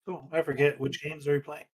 Oh, I forget which games are we playing.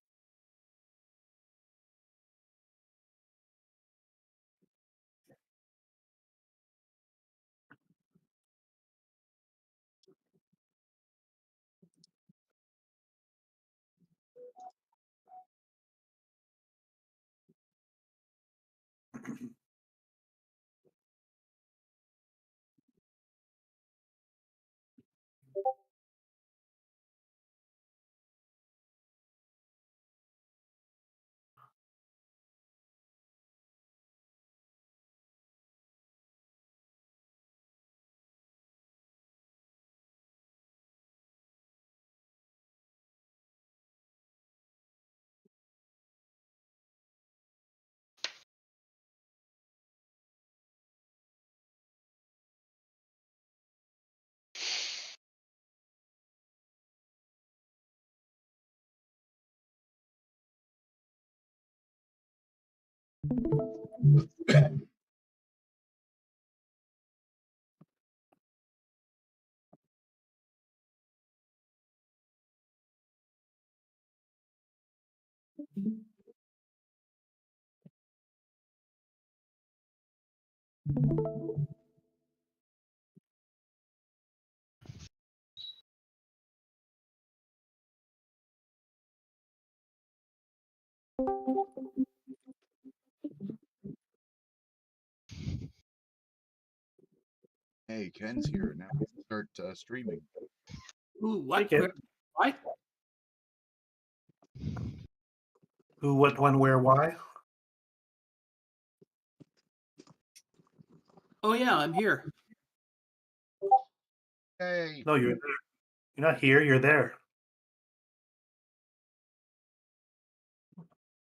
Hey, Ken's here. Now we can start streaming. Ooh, what? Take it. Where? Why? Who, what, when, where, why? Oh yeah, I'm here. Hey, No, you're there. You're not here. You're there.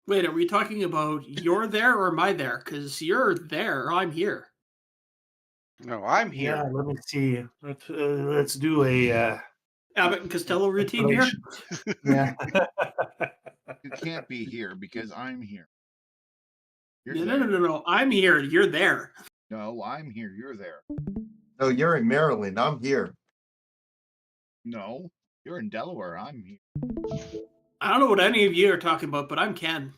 Wait, are we talking about you're there or am I there? Because you're there, I'm here. No, I'm here. Yeah, let me see. Let's do a Abbott and Costello routine here. explanation. Yeah. you can't be here because I'm here. You're No, there. no, no, no, no. I'm here. You're there. No, I'm here. You're there. No, you're in Maryland. I'm here. No, you're in Delaware. I'm here. I don't know what any of you are talking about, but I'm Ken.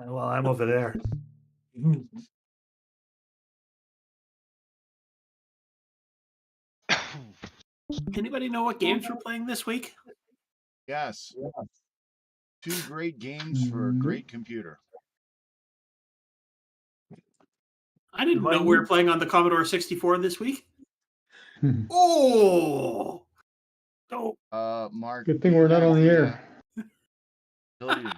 Well, I'm over there. Anybody know what games we're playing this week? Yes. 2 great games for a great computer. I didn't know we were playing on the Commodore 64 this week. Oh! Oh, Mark. Good thing we're not on the air. ability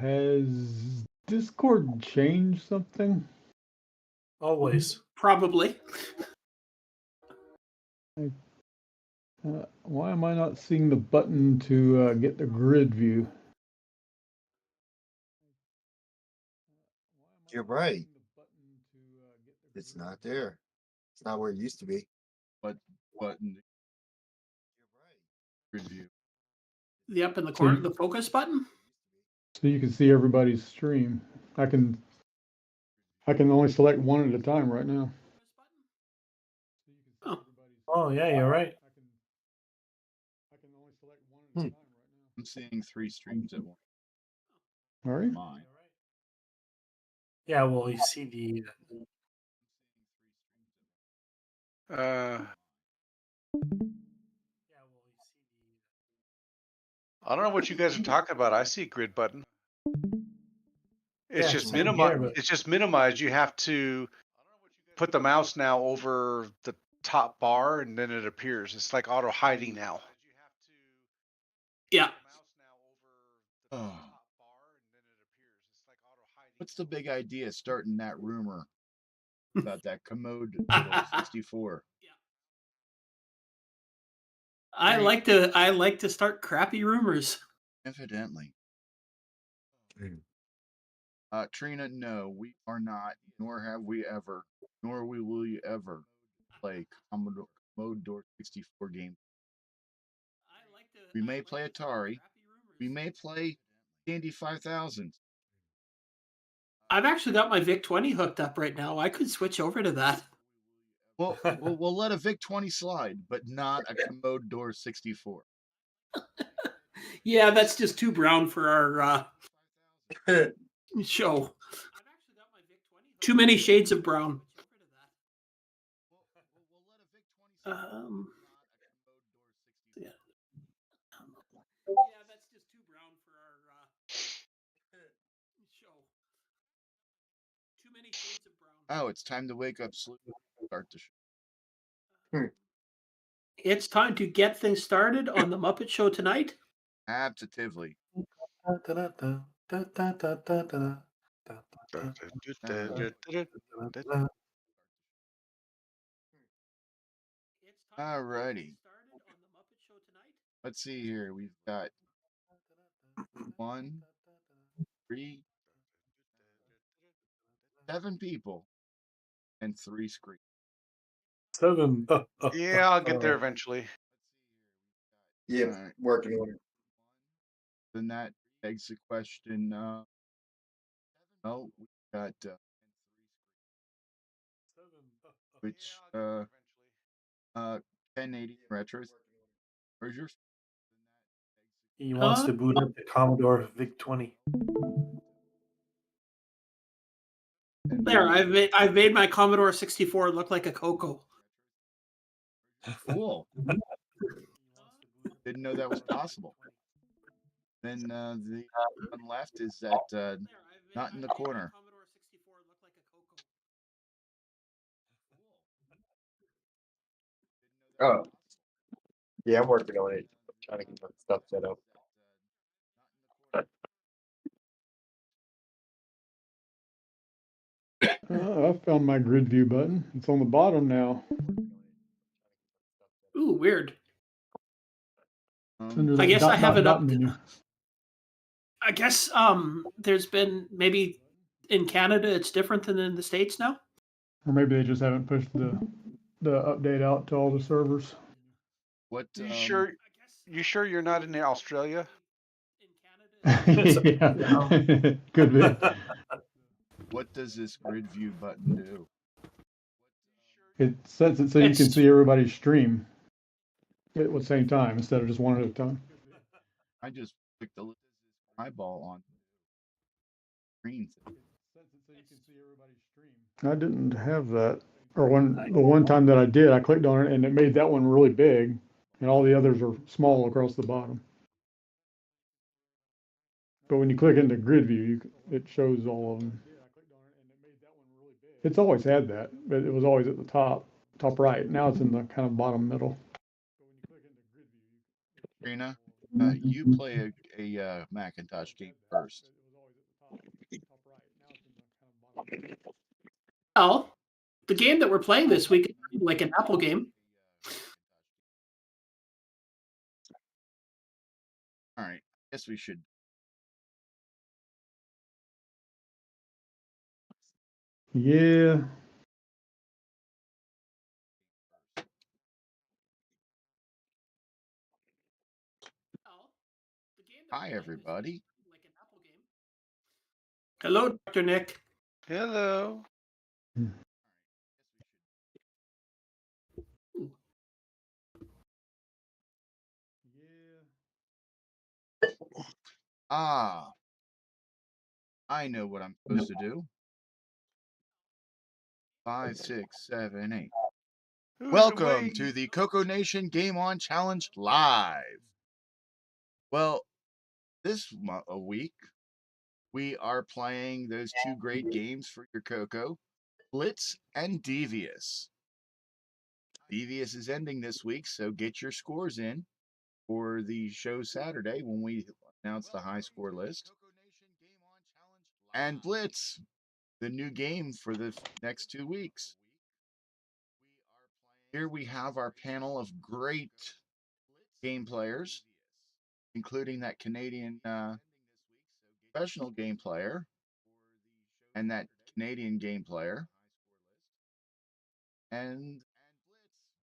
Has Discord changed something? always. Probably. Why am I not seeing the button to get the grid view? You're right. It's not there. It's not where it used to be. but button You're review. The up in the corner, the focus button? So you can see everybody's stream. I can only select one at a time right now. Oh. Oh, yeah, you're right. I'm seeing 3 streams at once. All right. Mine. Yeah, well, you see the. I don't know what you guys are talking about. I see a grid button. It's Yeah, just same minimized. here, but- It's just minimized. You have to put the mouse now over the top bar, and then it appears. It's like auto hiding now. Yeah. Oh. What's the big idea starting that rumor about that commode 64? I like to start crappy rumors. Evidently. Trina, no, we are not, nor have we ever, nor will you ever play Commodore 64 games. We may play Atari. We may play Candy 5000. I've actually got my VIC-20 hooked up right now. I could switch over to that. We'll let a VIC-20 slide, but not a Commodore 64. Yeah, that's just too brown for our show. Too many shades of brown. Yeah. Yeah, that's just too brown for our show. Too many shades of brown. Oh, it's time to wake up, sleep, start the show. It's time to get things started on the Muppet Show tonight. Absolutely. Alrighty. Let's see here. We've got 1, 3, 7 people and 3 screens. 7. Yeah, I'll get there eventually. Yeah, Alright. working on it. Then that begs the question. We've got which 1080 retros. Where's yours? He wants Huh? to boot up the Commodore VIC-20. And There, I've made my Commodore 64 look like a CoCo. cool. Didn't know that was possible. Then the one left is that not in the corner. Commodore 64 look like a CoCo. Oh, yeah, I'm working on it. Trying to get that stuff set up. I found my grid view button. It's on the bottom now. Ooh, weird. It's under I that guess I have it up. menu. I guess there's been maybe in Canada it's different than in the States now. Or maybe they just haven't pushed the update out to all the servers. What? You sure? You sure you're not in Australia? Yeah, could be. What does this grid view button do? It sets it so you can see everybody's stream at the same time instead of just one at a time. I just clicked the eyeball on screen. I didn't have that. Or the one time that I did, I clicked on it and it made that one really big, and all the others are small across the bottom. But when you click into grid view, it shows all of them. It's always had that, but it was always at the top right. Now it's in the kind of bottom middle. Trina, you play a Macintosh game first. Well, the game that we're playing this week is like an Apple game. All right, guess we should. Yeah. Hi, everybody. Hello, Dr. Nick. Hello. Ah, I know what I'm supposed to do. 5, 6, 7, 8. Welcome to the CoCo Nation Game On Challenge Live. Well, this week we are playing those 2 great games for your CoCo, Blitz and Devious. Devious is ending this week, so get your scores in for the show Saturday when we announce the high score list. And Blitz, the new game for the next 2 weeks. Here we have our panel of great game players, including that Canadian professional game player and that Canadian game player and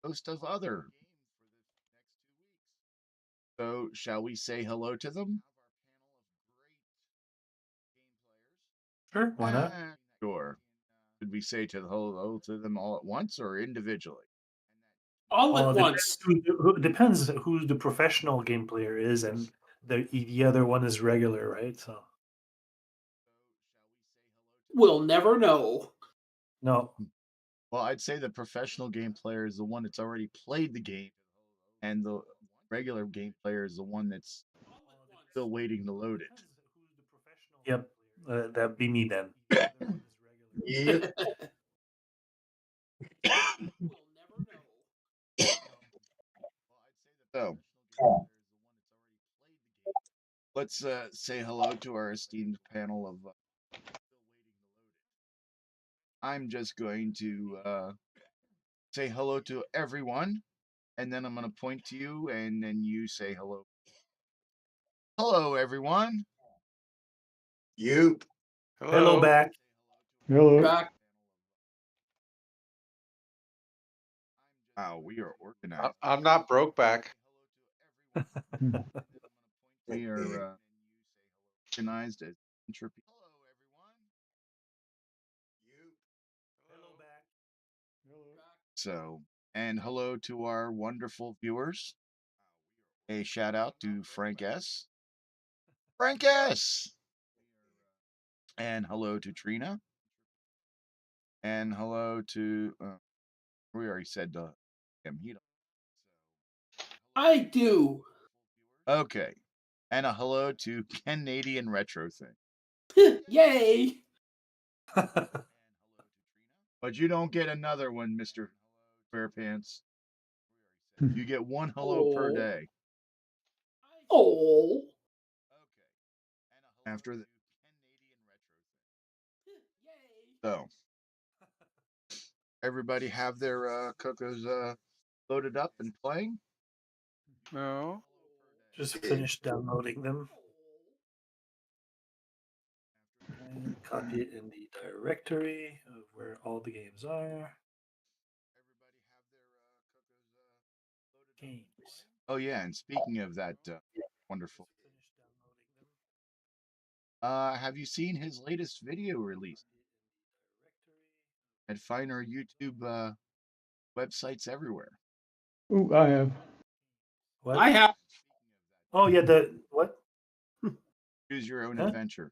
a host of other. So shall we say hello to them? Sure, why not? Sure. Should we say hello to them all at once or individually? All Well, at once. depends who the professional game player is, and the other one is regular, right? So We'll never know. no. Well, I'd say the professional game player is the one that's already played the game, and the regular game player is the one that's still waiting to load it. Yep, that'd be me then. Yep. So let's say hello to our esteemed panel of. I'm just going to say hello to everyone, and then I'm going to point to you, and then you say hello. Hello, everyone. You. Hello back. Hello. Back. Wow, we are organized. I'm not broke back. We are organized as entropy. Hello back. So, and hello to our wonderful viewers. A shout out to Frank S. Frank S. And hello to Trina. And hello to we already said him. I do. Okay. And a hello to Canadian Retro Thing. Yay. But you don't get another one, Mr. Fairpants. You get one hello per Oh. day. Oh. After the so everybody have their CoCos loaded up and playing? No. Just finished downloading them. And copy it in the directory of where all the games are. Games. Oh yeah, and speaking of that wonderful. Finished downloading them. Have you seen his latest video release? And find our YouTube websites everywhere. Ooh, I have. What? I have. Oh yeah, the what? Choose your own Huh? adventure.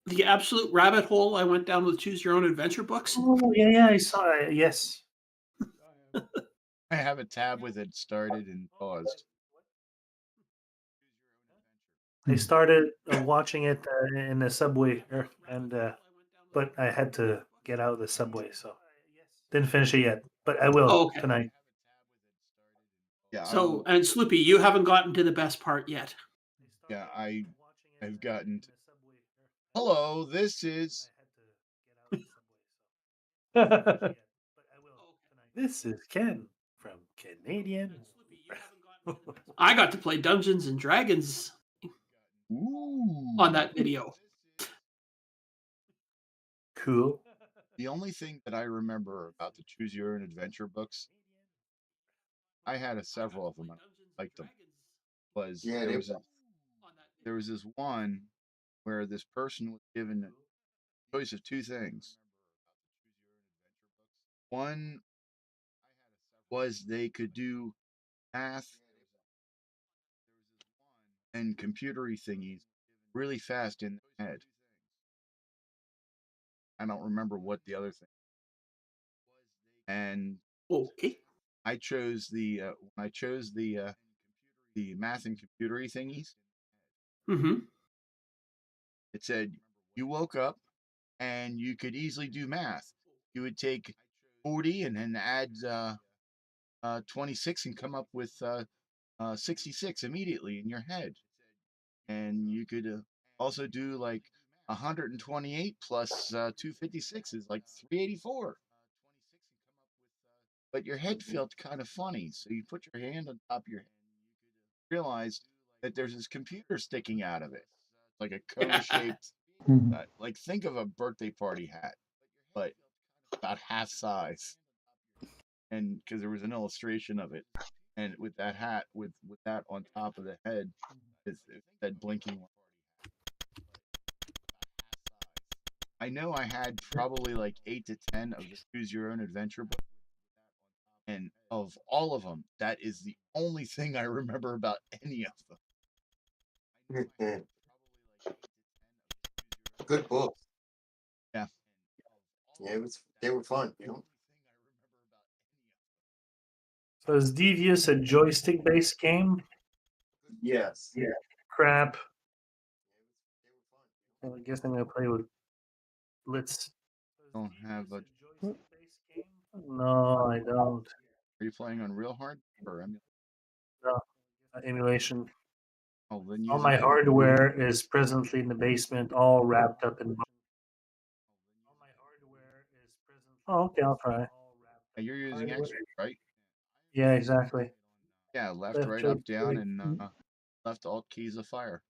The absolute rabbit hole I went down with Choose Your Own Adventure books. Oh yeah, I saw it. Yes. I have a tab with it started and paused. I started watching it in the subway, but I had to get out of the subway, so didn't finish it yet. But I will Oh, okay. tonight. Yeah. So, and Sloopy, you haven't gotten to the best part yet. Yeah, I've gotten to. Hello, this is. This is Ken from Canadian. I got to play Dungeons and Dragons Ooh. on that video. Cool. The only thing that I remember about the Choose Your Own Adventure books, I had several of them. I liked them. Was Yeah, there was this one where this person was given a choice of two things. One was they could do math and computery thingies really fast in their head. I don't remember what the other thing. And Okay. I chose the math and computery thingies. Mm-hmm. It said you woke up and you could easily do math. You would take 40 and then add 26 and come up with 66 immediately in your head. And you could also do like 128 plus 256 is like 384. But your head felt kind of funny, so you put your hand on top of your head, realized that there's this computer sticking out of it, like a cone-shaped. Like think of a birthday party hat, but about half size. And because there was an illustration of it, and with that hat, with that on top of the head, is that blinking one. I had probably like 8 to 10 of the Choose Your Own Adventure books. And of all of them, that is the only thing I remember about any of them. Good book. Yeah. Yeah, they were fun. So is Devious a joystick-based game? Yes. Yeah. Crap. I guess I'm gonna play with Blitz. Don't have a. No, I don't. Are you playing on real hard or emulator? No, emulation. Oh, then All use my an hardware is presently in the basement, all wrapped up in. Oh, okay, I'll try. You're using X, right? Yeah, exactly. Yeah, left, Left, right, right, up, down, right. and left alt keys of fire.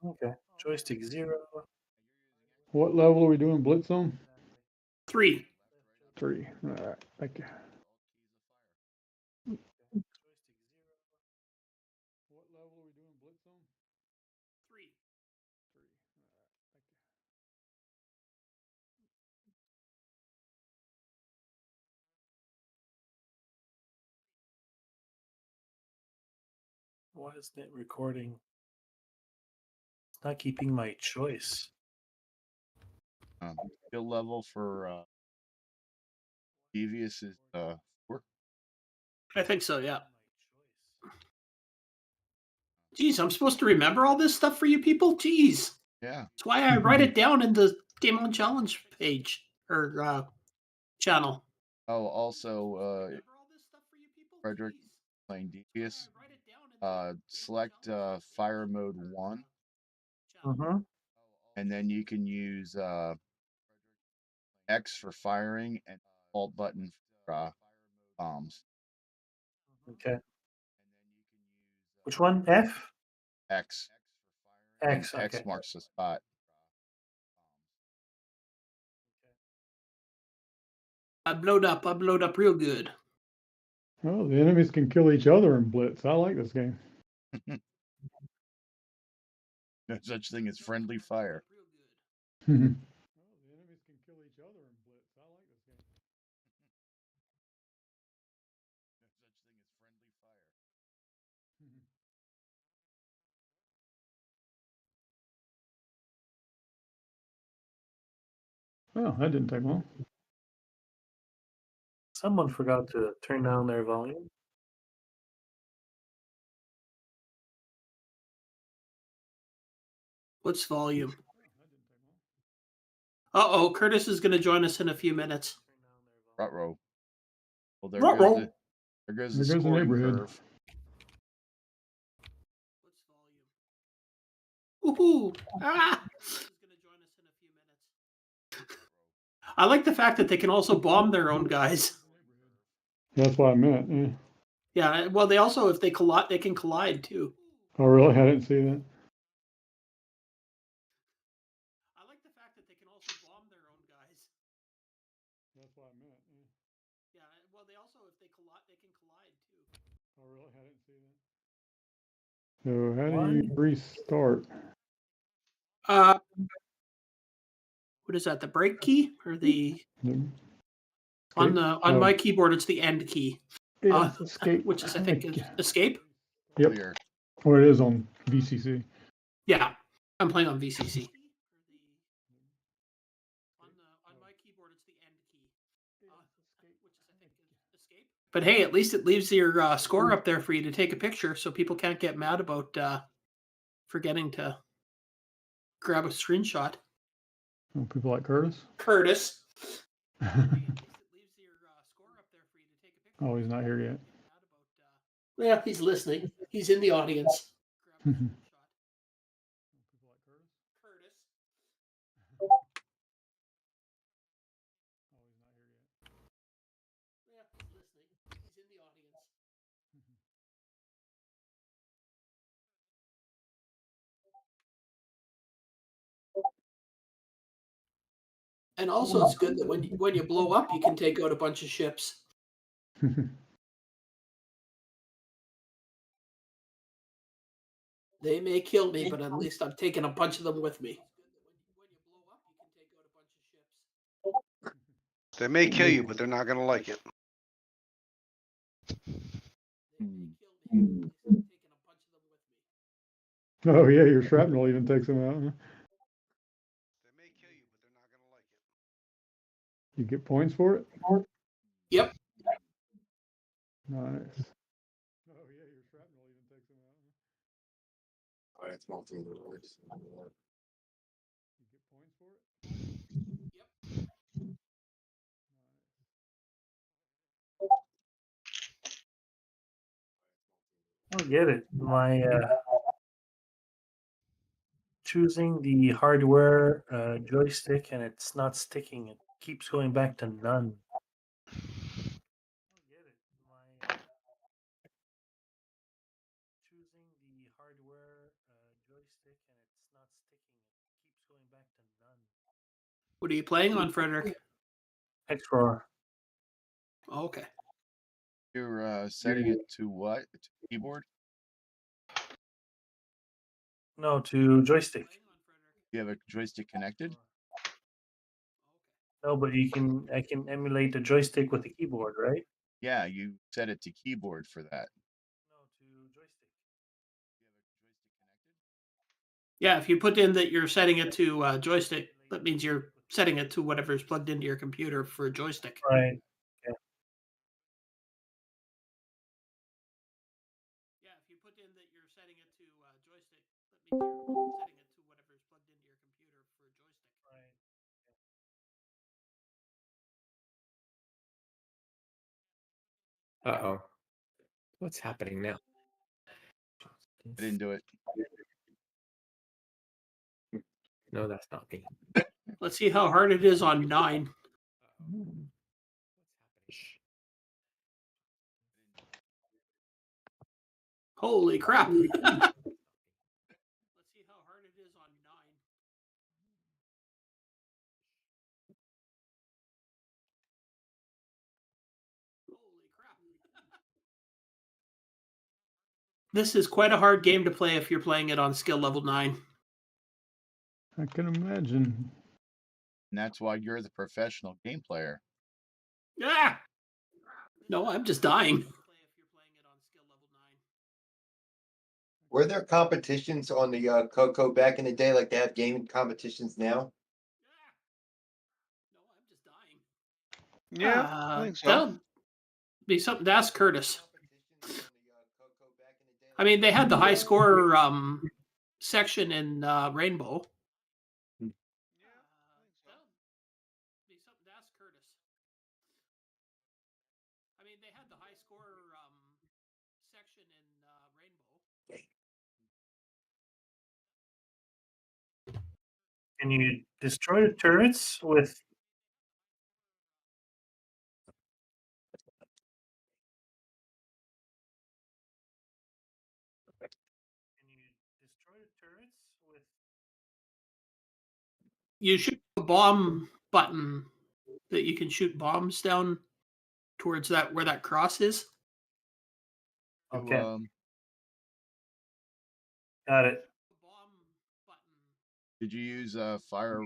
Okay, joystick 0. What level are we doing Blitz on? 3. 3. All right, thank you. What level are we doing Blitz on? 3. 3. Why isn't it recording? It's not keeping my choice. Skill level for Devious is 4. I think so, yeah. Geez, I'm supposed to remember all this stuff for you people? Geez. Yeah. That's why I write it down in the Game On Challenge page or channel. Oh, also, Frederick playing Devious. Select fire mode 1, Mm-hmm. and then you can use X for firing and alt button for bombs. Okay. Which one? F? X. X, And X okay. marks the spot. I blowed up real good. Oh, the enemies can kill each other in Blitz. I like this game. No such thing as friendly fire. Oh, the enemies can kill each other in Blitz. I like this game. Oh, that didn't take long. Someone forgot to turn down their volume. What's volume? Uh-oh, Curtis is going to join us in a few minutes. Ruh-roh. Well, there Ruh-roh. goes the There goes the scoring neighborhood. curve. What's volume? Woohoo! Ah! I like the fact that they can also bomb their own guys. That's what I meant. Yeah. Yeah, well, they also, if they collide, they can collide too. Oh, really? I didn't see that. I like the fact that they can also bomb their own guys. That's what I meant. Yeah. Yeah, well, they also, if they collide, they can collide too. Oh, really? I didn't see that. So how do you restart? What is that? The break key or the The on Oh. my keyboard? It's the end key, yeah, escape. which is I think is escape. Yep. Clear. Or it is on VCC. Yeah, I'm playing on VCC. On my keyboard, it's the end key, which is I think is escape. But hey, at least it leaves your score up there for you to take a picture, so people can't get mad about forgetting to grab a screenshot. Oh, people like Curtis. Curtis. Oh, he's not here yet. Yeah, he's listening. He's in the audience. And also, it's good that when you blow up, you can take out a bunch of ships. They may kill me, but at least I'm taking a bunch of them with me. They may kill you, but they're not gonna like it. Oh yeah, your shrapnel even takes them out. Huh? They may kill you, but they're not gonna like it. You get points for it? Yep. Nice. Oh yeah, your shrapnel even takes them out. Oh, that's multiple words. You get points for it? Yep. I don't get it. My choosing the hardware joystick and it's not sticking. It keeps going back to none. I don't get it. My choosing the hardware joystick and it's not sticking. It keeps going back to none. What are you playing on, Frederick? X-Roar. Oh, okay. You're setting it to what? To keyboard? No, to joystick. You have a joystick connected? No, but I can emulate the joystick with the keyboard, right? Yeah, you set it to keyboard for that. No, to joystick. Yeah, if you put in that you're setting it to joystick, that means you're setting it to whatever's plugged into your computer for a joystick. Right. Yeah, if you put in that you're setting it to joystick, that means you're setting it to whatever's plugged into your computer for a joystick. Right. Uh-oh. What's happening now? I didn't do it. No, that's not me. Let's see how hard it is on 9. Holy crap. Let's see how hard it is on 9. Holy crap. This is quite a hard game to play if you're playing it on skill level 9. I can imagine. And that's why you're the professional game player. Yeah. No, I'm just dying. Were there competitions on the CoCo back in the day, like they have gaming competitions now? No, I'm just dying. Yeah, I think so. That'll be something to ask Curtis. I mean, they had the high score section in Rainbow. That'll be something to ask Curtis. I mean, they had the high score section in Rainbow. Can you destroy the turrets with? Can you destroy the turrets with? You shoot a bomb button that you can shoot bombs down towards that where that cross is. Okay, You, got it. Bomb button. did you use fire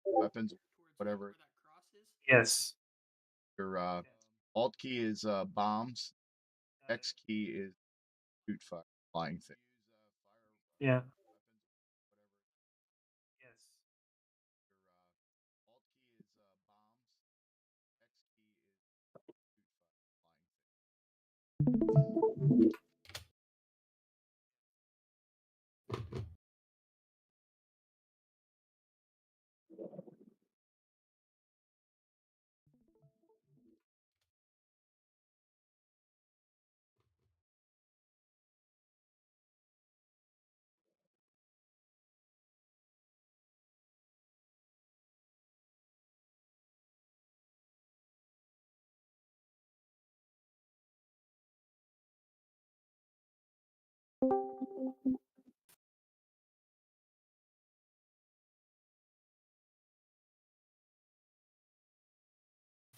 weapons, whatever? Yes. Your alt key is bombs. X key is shoot fire, flying thing. Yeah. Yes.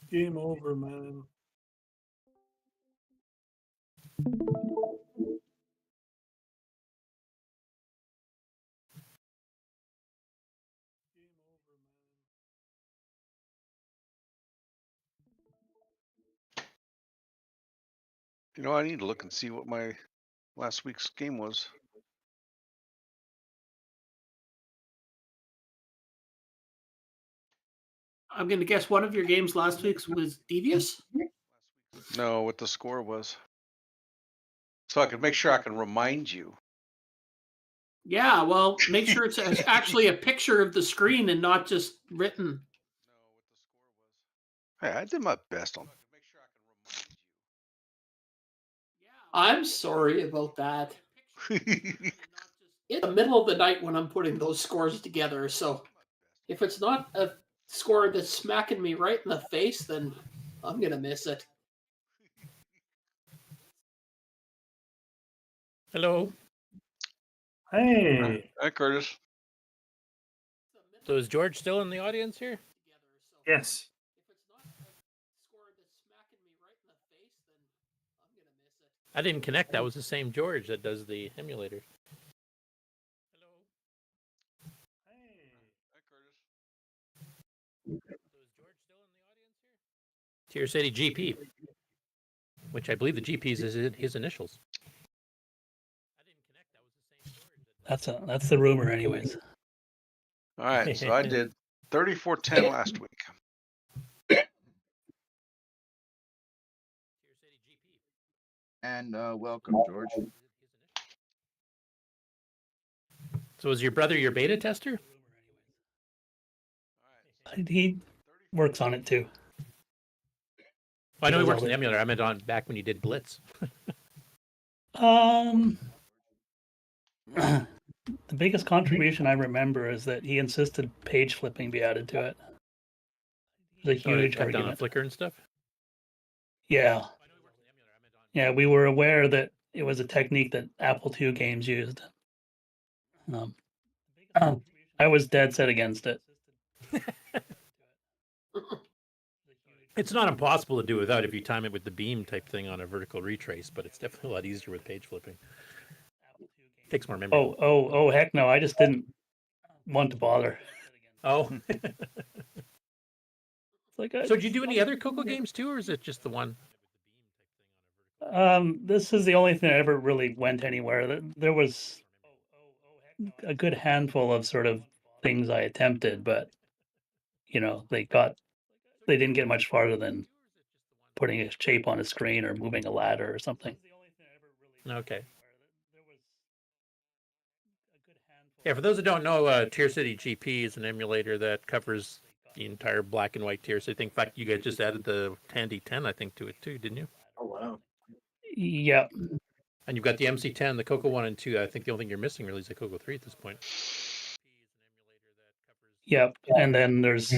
Game over, man. You know, I need to look and see what my last week's game was. I'm going to guess one of your games last week's was Devious. No, what the score was. So I can make sure I can remind you. Yeah, well, make sure it's actually a picture of the screen and not just written. Hey, I did my best on. I'm sorry about that. It's the middle of the night when I'm putting those scores together, so if it's not a score that's smacking me right in the face, then I'm going to miss it. Hello. Hey. Hi, Curtis. So is George still in the audience here? Yes. I didn't connect. That was the same George that does the emulator. Tier City GP, which I believe the GP is his initials. That's the rumor, anyways. All right, so I did 34-10 last week. And welcome, George. So is your brother your beta tester? He works on it too. Well, I know he does works all in the- emulator. I meant on back when you did Blitz. The biggest contribution I remember is that he insisted page flipping be added to it. It was a So they huge cut down on argument. Flickr and stuff. Yeah. Yeah, we were aware that it was a technique that Apple II games used. I was dead set against it. It's not impossible to do without if you time it with the beam type thing on a vertical retrace, but it's definitely a lot easier with page flipping. Takes more memory. Oh, heck no! I just didn't want to bother. Oh. It's like So did you do any other CoCo games too, or is it just the one? This is the only thing that ever really went anywhere. There was a good handful of sort of things I attempted, but they didn't get much farther than putting a shape on a screen or moving a ladder or something. Okay. Yeah, for those who don't know, Tier City GP is an emulator that covers the entire black and white tier city thing. In fact, you guys just added the Tandy 10, I think, to it too, didn't you? Oh wow. Yeah. And you've got the MC10, the CoCo 1 and 2. I think the only thing you're missing really is the CoCo 3 at this point. Yep. And then there's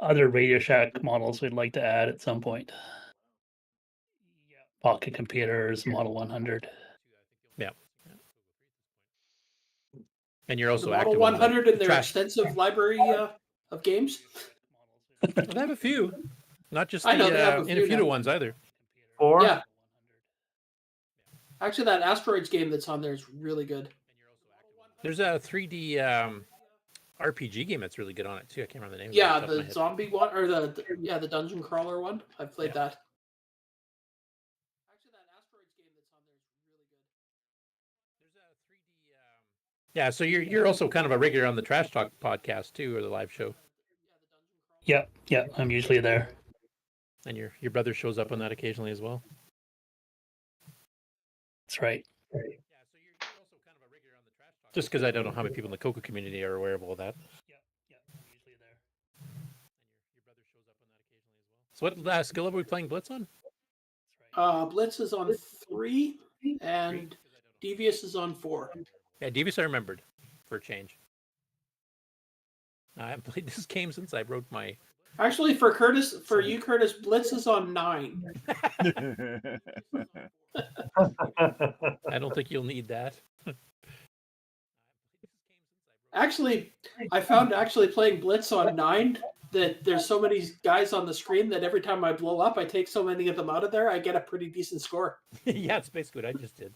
other Radio Shack models we'd like to add at some point. Pocket computers, Model 100. Yeah. And you're also The Model active 100 on and their extensive library of games. Well, they have a few, not just I know, they have the a few Inafuda now. ones either. 4? Yeah. Actually, that Asteroids game that's on there is really good. There's a 3D RPG game that's really good on it too. I can't remember the name. Yeah, of it off my the head. zombie one, or the dungeon crawler one. I've played that. Actually, that Asteroids game that's on there is really good. Yeah, so you're also kind of a regular on the Trash Talk podcast too, or the live show. Yeah, I'm usually there. And your brother shows up on that occasionally as well. That's right. Just because I don't know how many people in the CoCo community are aware of all that. So what skill level are we playing Blitz on? Blitz is on 3, and Devious is on 4. Yeah, Devious I remembered for a change. I haven't played this game since I wrote my... Actually, for you, Curtis, Blitz is on 9. I don't think you'll need that. Actually, I found playing Blitz on 9 that there's so many guys on the screen that every time I blow up, I take so many of them out of there, I get a pretty decent score. Yeah, it's basically what I just did.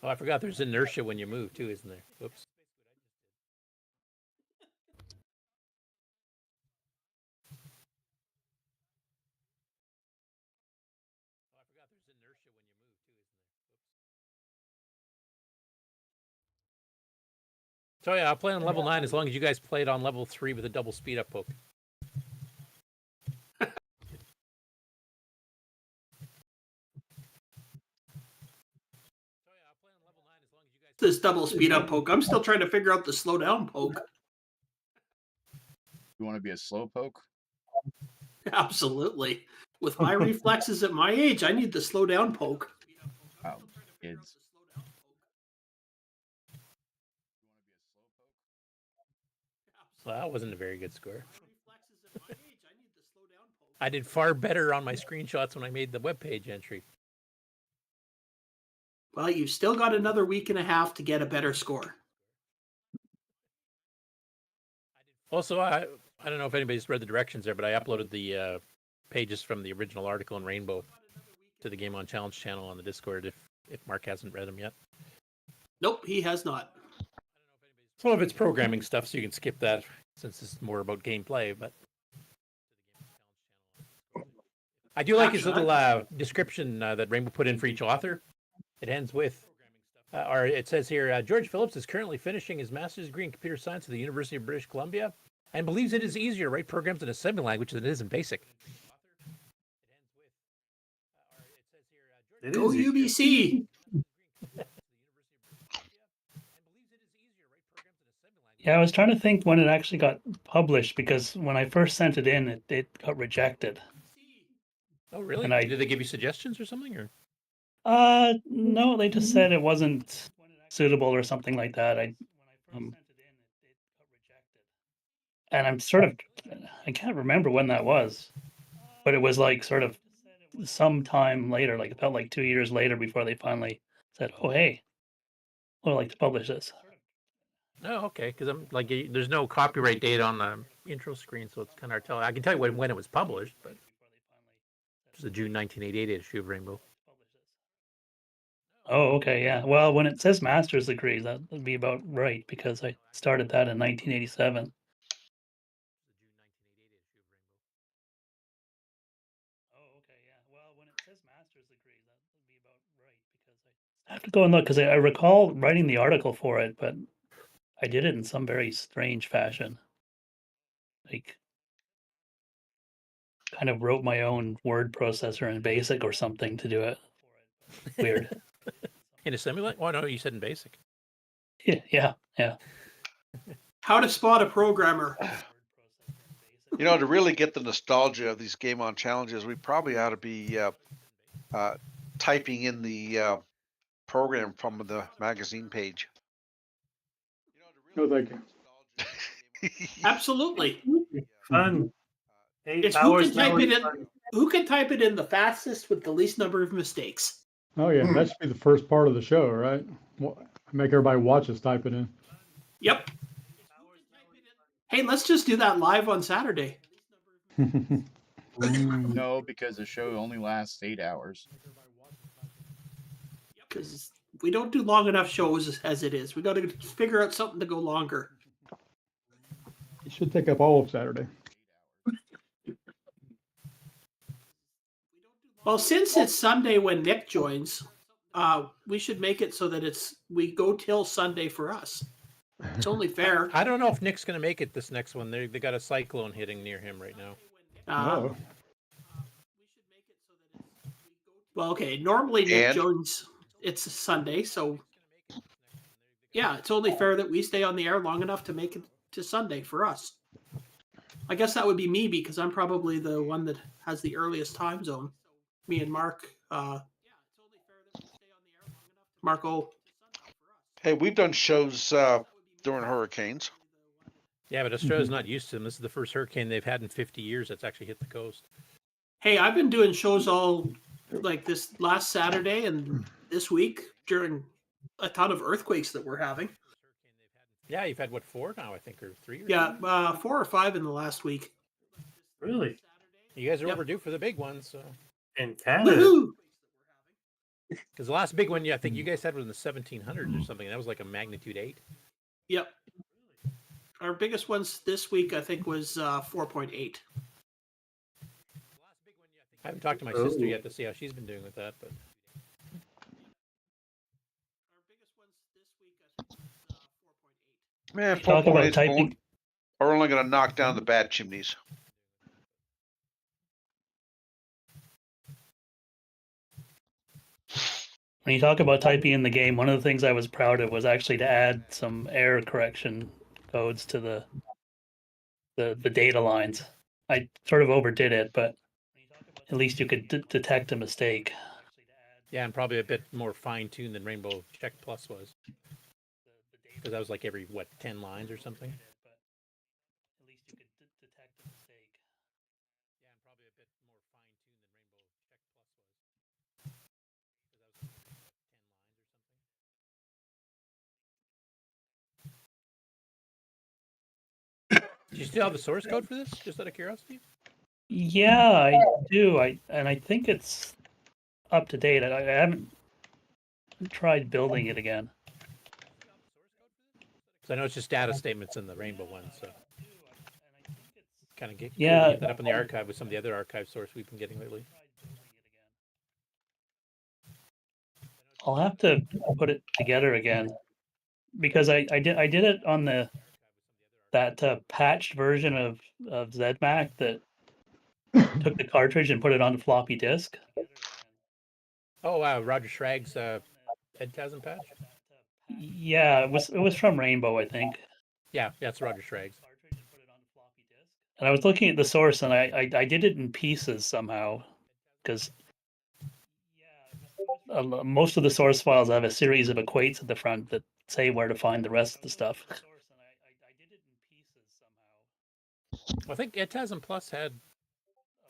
Oh, I forgot there's inertia when you move too, isn't there? Oops. So yeah, I'll play on level 9 as long as you guys played on level 3 with a double speed up poke. This double speed up poke. I'm still trying to figure out the slow down poke. You want to be a slow poke? Absolutely. With my reflexes at my age, I need the slow down poke. Oh, kids. Well, that wasn't a very good score. I did far better on my screenshots when I made the webpage entry. Well, you've still got another week and a half to get a better score. Also, I don't know if anybody's read the directions there, but I uploaded the pages from the original article in Rainbow to the Game On Challenge channel on the Discord if Mark hasn't read them yet. Nope, he has not. Some of it's programming stuff, so you can skip that since it's more about gameplay. But I do like his little description that Rainbow put in for each author. It ends with, or it says here, George Phillips is currently finishing his master's degree in computer science at the University of British Columbia and believes it is easier to write programs in assembly language than it is in BASIC. Go UBC! Yeah, I was trying to think when it actually got published because when I first sent it in, it got rejected. Oh, really? And Did they give you suggestions or something? Or No, they just said it wasn't suitable or something like that. And I'm sort of, I can't remember when that was, but it was like sort of some time later, like it felt like 2 years later before they finally said, "Oh, hey, I'd like to publish this." Oh, okay. Because I'm like, there's no copyright date on the intro screen, so it's kind of hard to tell. I can tell you when it was published, but it's the June 1988 issue of Rainbow. Oh, okay, yeah. Well, when it says master's degree, that would be about right because I started that in 1987. Oh, okay, yeah. Well, when it says master's degree, that would be about right because I have to go and look because I recall writing the article for it, but I did it in some very strange fashion. Like, kind of wrote my own word processor in BASIC or something to do it. Weird. In assembly language? Oh, no, you said in BASIC. Yeah. How to spot a programmer. You know, to really get the nostalgia of these Game On challenges, we probably ought to be typing in the program from the magazine page. No, thank you. Absolutely. Fun. 8 It's who hours can type now it is in. fun. Who can type it in the fastest with the least number of mistakes? Oh yeah, that should be the first part of the show, right? Make everybody watch us type it in. Yep. Hey, let's just do that live on Saturday. No, because the show only lasts 8 hours. Because we don't do long enough shows as it is. We got to figure out something to go longer. It should take up all of Saturday. Well, since it's Sunday when Nick joins, we should make it so that we go till Sunday for us. It's only fair. I don't know if Nick's going to make it this next one. They got a cyclone hitting near him right now. Oh, Well, okay. Normally Nick And? joins. It's a Sunday, so yeah, it's only fair that we stay on the air long enough to make it to Sunday for us. I guess that would be me because I'm probably the one that has the earliest time zone. Me and Mark. Marco. Hey, we've done shows during hurricanes. Yeah, but Australia's not used to them. This is the first hurricane they've had in 50 years that's actually hit the coast. Hey, I've been doing shows all like this last Saturday and this week during a ton of earthquakes that we're having. Yeah, you've had, what, 4 now, I think, or 3? Or Yeah, 4 or 5 in the last week. Really? You guys are Yep. overdue for the big ones. So. In Canada? Woohoo! Because the last big one, I think you guys had was in the 1700s or something. That was like a magnitude 8. Yep. Our biggest ones this week, I think, was 4.8. I haven't talked to my sister yet to see how she's been doing with that, but Man, Talk about 4.8 typing. are only going to knock down the bad chimneys. When you talk about typing in the game, one of the things I was proud of was actually to add some error correction codes to the data lines. I sort of overdid it, but at least you could detect a mistake. Yeah, and probably a bit more fine-tuned than Rainbow Check Plus was. Because that was like every, 10 lines or something? Do you still have the source code for this, just out of curiosity? Yeah, I do. I think it's up to date. I haven't tried building it again. Because I know it's just data statements in the Rainbow one, so kind of cool to Yeah, get that up in the archive with some of the other archive source we've been getting lately. I'll have to put it together again because I did it on that patched version of ZMac that took the cartridge and put it on the floppy disk. Oh wow, Roger Schrag's Edtasm patch? Yeah, it was from Rainbow, I think. Yeah, that's Roger Schrag's. And I was looking at the source, and I did it in pieces somehow, because most of the source files have a series of equates at the front that say where to find the rest of the stuff. Well, I think Edtasm Plus had,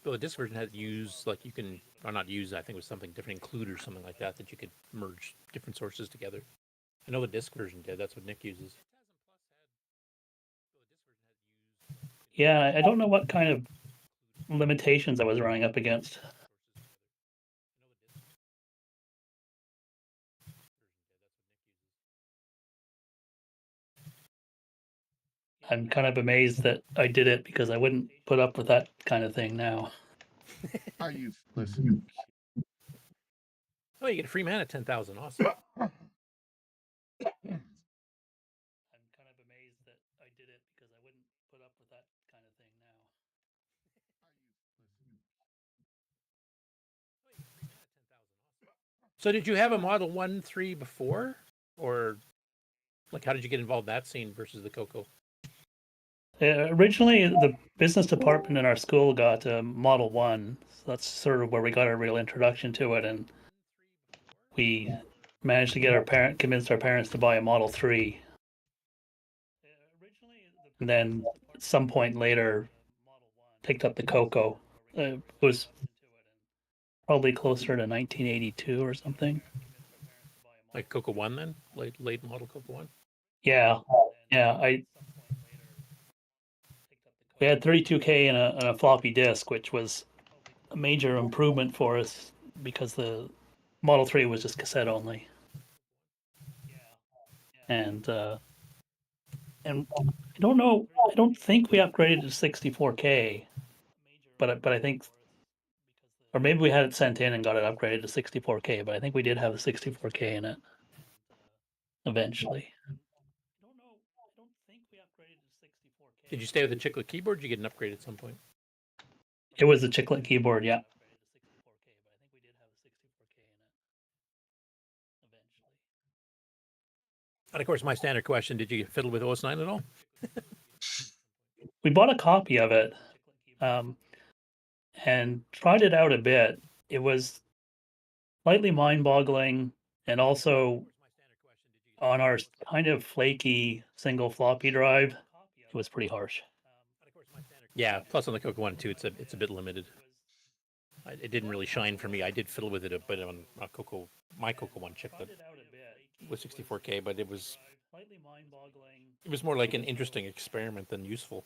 well, the disk version had use, like you can, or not use, I think it was something different, include or something like that you could merge different sources together. I know the disk version did, that's what Nick uses. Yeah, I don't know what kind of limitations I was running up against. I'm kind of amazed that I did it because I wouldn't put up with that kind of thing now. Are you listening? Oh, you get a free man at 10,000, awesome. I'm kind of amazed that I did it because I wouldn't put up with that kind of thing now. So did you have a Model 1.3 before? Or, like, how did you get involved in that scene versus the CoCo? Originally, the business department in our school got a Model 1. So that's sort of where we got our real introduction to it. And we managed to get convinced our parents to buy a Model 3. And then at some point later, picked up the CoCo. It was probably closer to 1982 or something. Like CoCo 1 then? Late model CoCo 1? Yeah. We had 32K and a floppy disk, which was a major improvement for us because the Model 3 was just cassette only. And I don't know, I don't think we upgraded to 64K, but I think, or maybe we had it sent in and got it upgraded to 64K, but I think we did have a 64K in it eventually. Did you stay with the chiclet keyboard? Did you get an upgrade at some point? It was the chiclet keyboard, yeah. And of course, my standard question, did you fiddle with OS 9 at all? We bought a copy of it and tried it out a bit. It was slightly mind-boggling, and also on our kind of flaky single floppy drive, it was pretty harsh. Yeah, plus on the CoCo 1 too, it's a bit limited. It didn't really shine for me. I did fiddle with it a bit on CoCo, my CoCo 1 chiplet with 64K, but it was more like an interesting experiment than useful.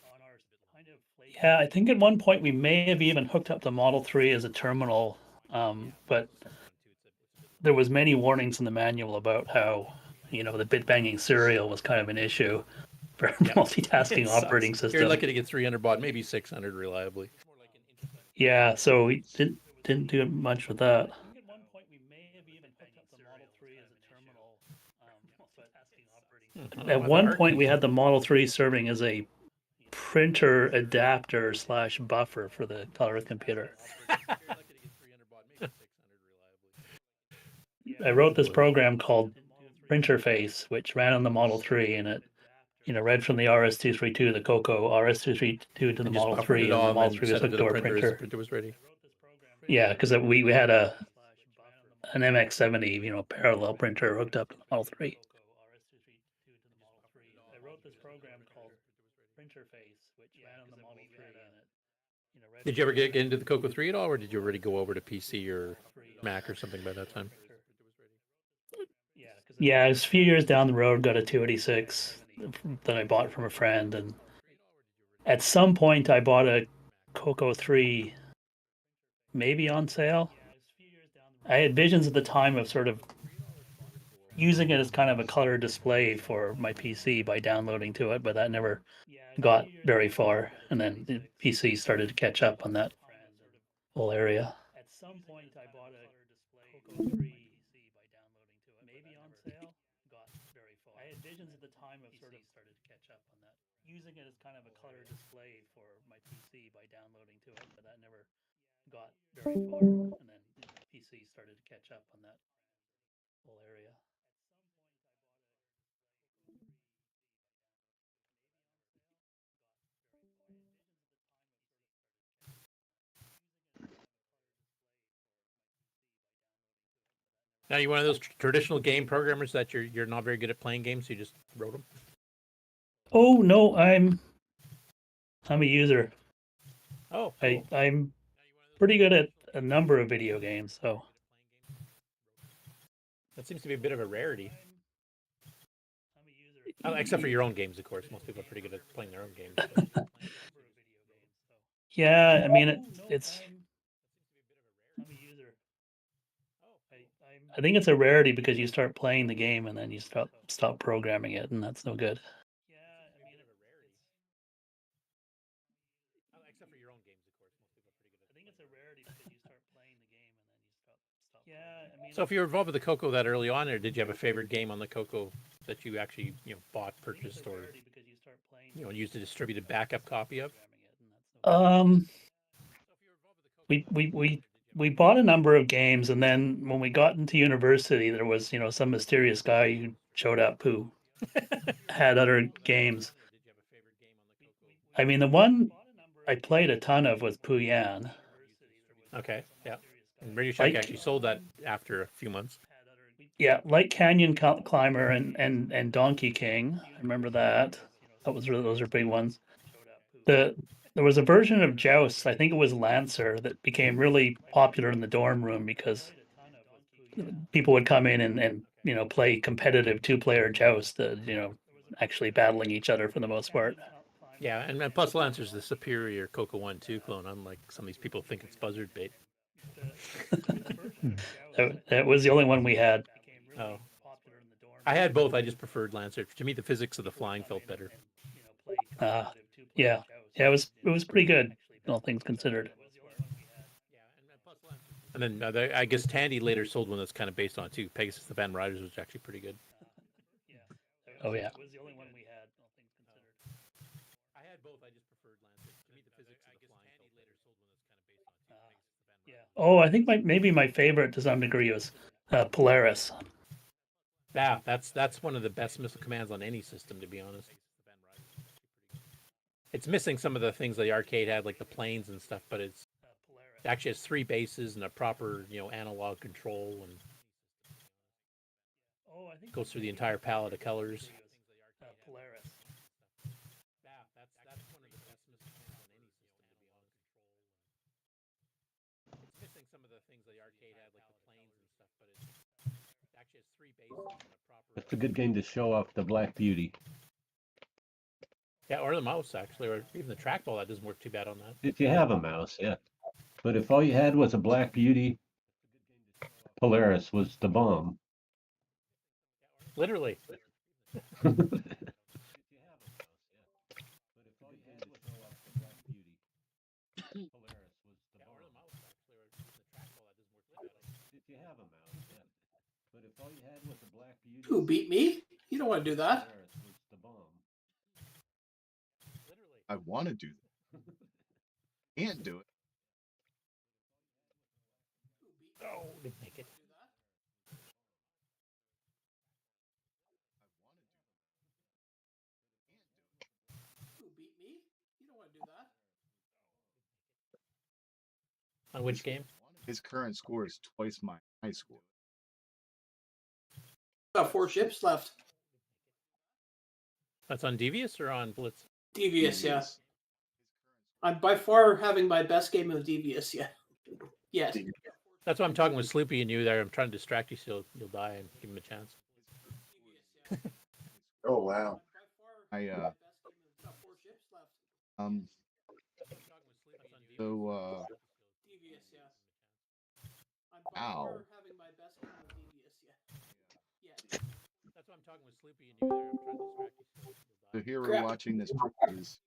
Yeah, I think at one point we may have even hooked up the Model 3 as a terminal, but there was many warnings in the manual about how, the bit banging serial was kind of an issue for multitasking operating system. You're lucky to get 300 baud, maybe 600 reliably. Yeah, so we didn't do much with that. At one point, we had the Model 3 serving as a printer adapter / buffer for the color computer. I wrote this program called Printerface, which ran on the Model 3, and it read from the RS-232, the CoCo RS-232 to the And just Model buffered 3, it and all the and Model then 3 was sent it hooked to to the our printer as the printer. printer was ready. Yeah, because we had an MX70, parallel printer hooked up to the Model 3. I wrote this program called Printerface, which ran on the Model 3, and Did you ever get into the CoCo 3 at all, or did you already go over to PC or Mac or something by that time? Yeah, it was a few years down the road, got a 286 that I bought from a friend, and at some point I bought a CoCo 3 maybe on sale. I had visions at the time of sort of using it as kind of a color display for my PC by downloading to it, but that never got very far. And then the PC started to catch up on that whole area. At some point, I bought a CoCo 3 PC by downloading to it, maybe on sale. Got very far. I had visions at the time of sort of started to catch up on that, using it as kind of a color display for my PC by downloading to it, but that never got very far. And then the PC started to catch up on that whole area. Now, you one of those traditional game programmers that you're not very good at playing games, so you just wrote them? Oh no, I'm a user. Oh, cool. I'm pretty good at a number of video games, so That seems to be a bit of a rarity. Oh, except for your own games, of course. Most people are pretty good at playing their own games. But... yeah, I mean it's I think it's a rarity because you start playing the game and then you stop programming it, and that's no good. Except for your own games, of course. Most people are pretty good at I think it's a rarity because you start playing the game and then you stop. Yeah, I mean. So, if you were involved with the CoCo that early on, or did you have a favorite game on the CoCo that you actually bought, purchased, or used a distributed backup copy of? We bought a number of games, and then when we got into university, there was some mysterious guy who showed up who had other games. I mean, the one I played a ton of was Puyan. Okay, yeah. And Radio Shack actually sold that after a few months. Yeah, like Canyon Climber and Donkey King. I remember that. Those are big ones. There was a version of Joust, I think it was Lancer, that became really popular in the dorm room because people would come in and play competitive 2-player Joust, actually battling each other for the most part. Yeah, and plus Lancer's the superior CoCo 1-2 clone, unlike some of these people think it's buzzard bait. That was the only one we had. Oh. I had both. I just preferred Lancer. To me, the physics of the flying felt better. Yeah, it was pretty good, all things considered. And then I guess Tandy later sold one that's kind of based on it too. Pegasus the Van Riders was actually pretty good. Oh yeah. I had both. I just preferred Lancer. To me, the physics of the flying felt better. Sold one that's kind of based on it. Oh, I think maybe my favorite to some degree was Polaris. Yeah, that's one of the best missile commands on any system, to be honest. It's missing some of the things the arcade had, like the planes and stuff, but it actually has 3 bases and a proper, analog control, and goes through the entire palette of colors. Polaris. Yeah, that's one of the best missile commands on any system, to be honest. It's missing some of the things the arcade had, like the planes and stuff, but it actually has 3 bases and a proper. It's a good game to show off the Black Beauty. Yeah, or the mouse, actually, or even the trackball. That doesn't work too bad on that. If you have a mouse, yeah. But if all you had was a Black Beauty, Polaris was the bomb. Literally. Who beat me? You don't want to do that. I want to do that. Can't do it. Oh, didn't make it. Who beat me? You don't want to do that. On which game? His current score is twice my high score. Got 4 ships left. That's on Devious or on Blitz? Devious, yeah. I'm by far having my best game of Devious yet. Yes. That's why I'm talking with Sloopy and you there. I'm trying to distract you so you'll die and give him a chance. Oh wow. I so Devious, yeah. I'm Ow. by far having my best game of Devious yet. Yes. That's why I'm talking with Sloopy and you there. I'm trying to distract you so you'll die. so here we're Crap. watching this is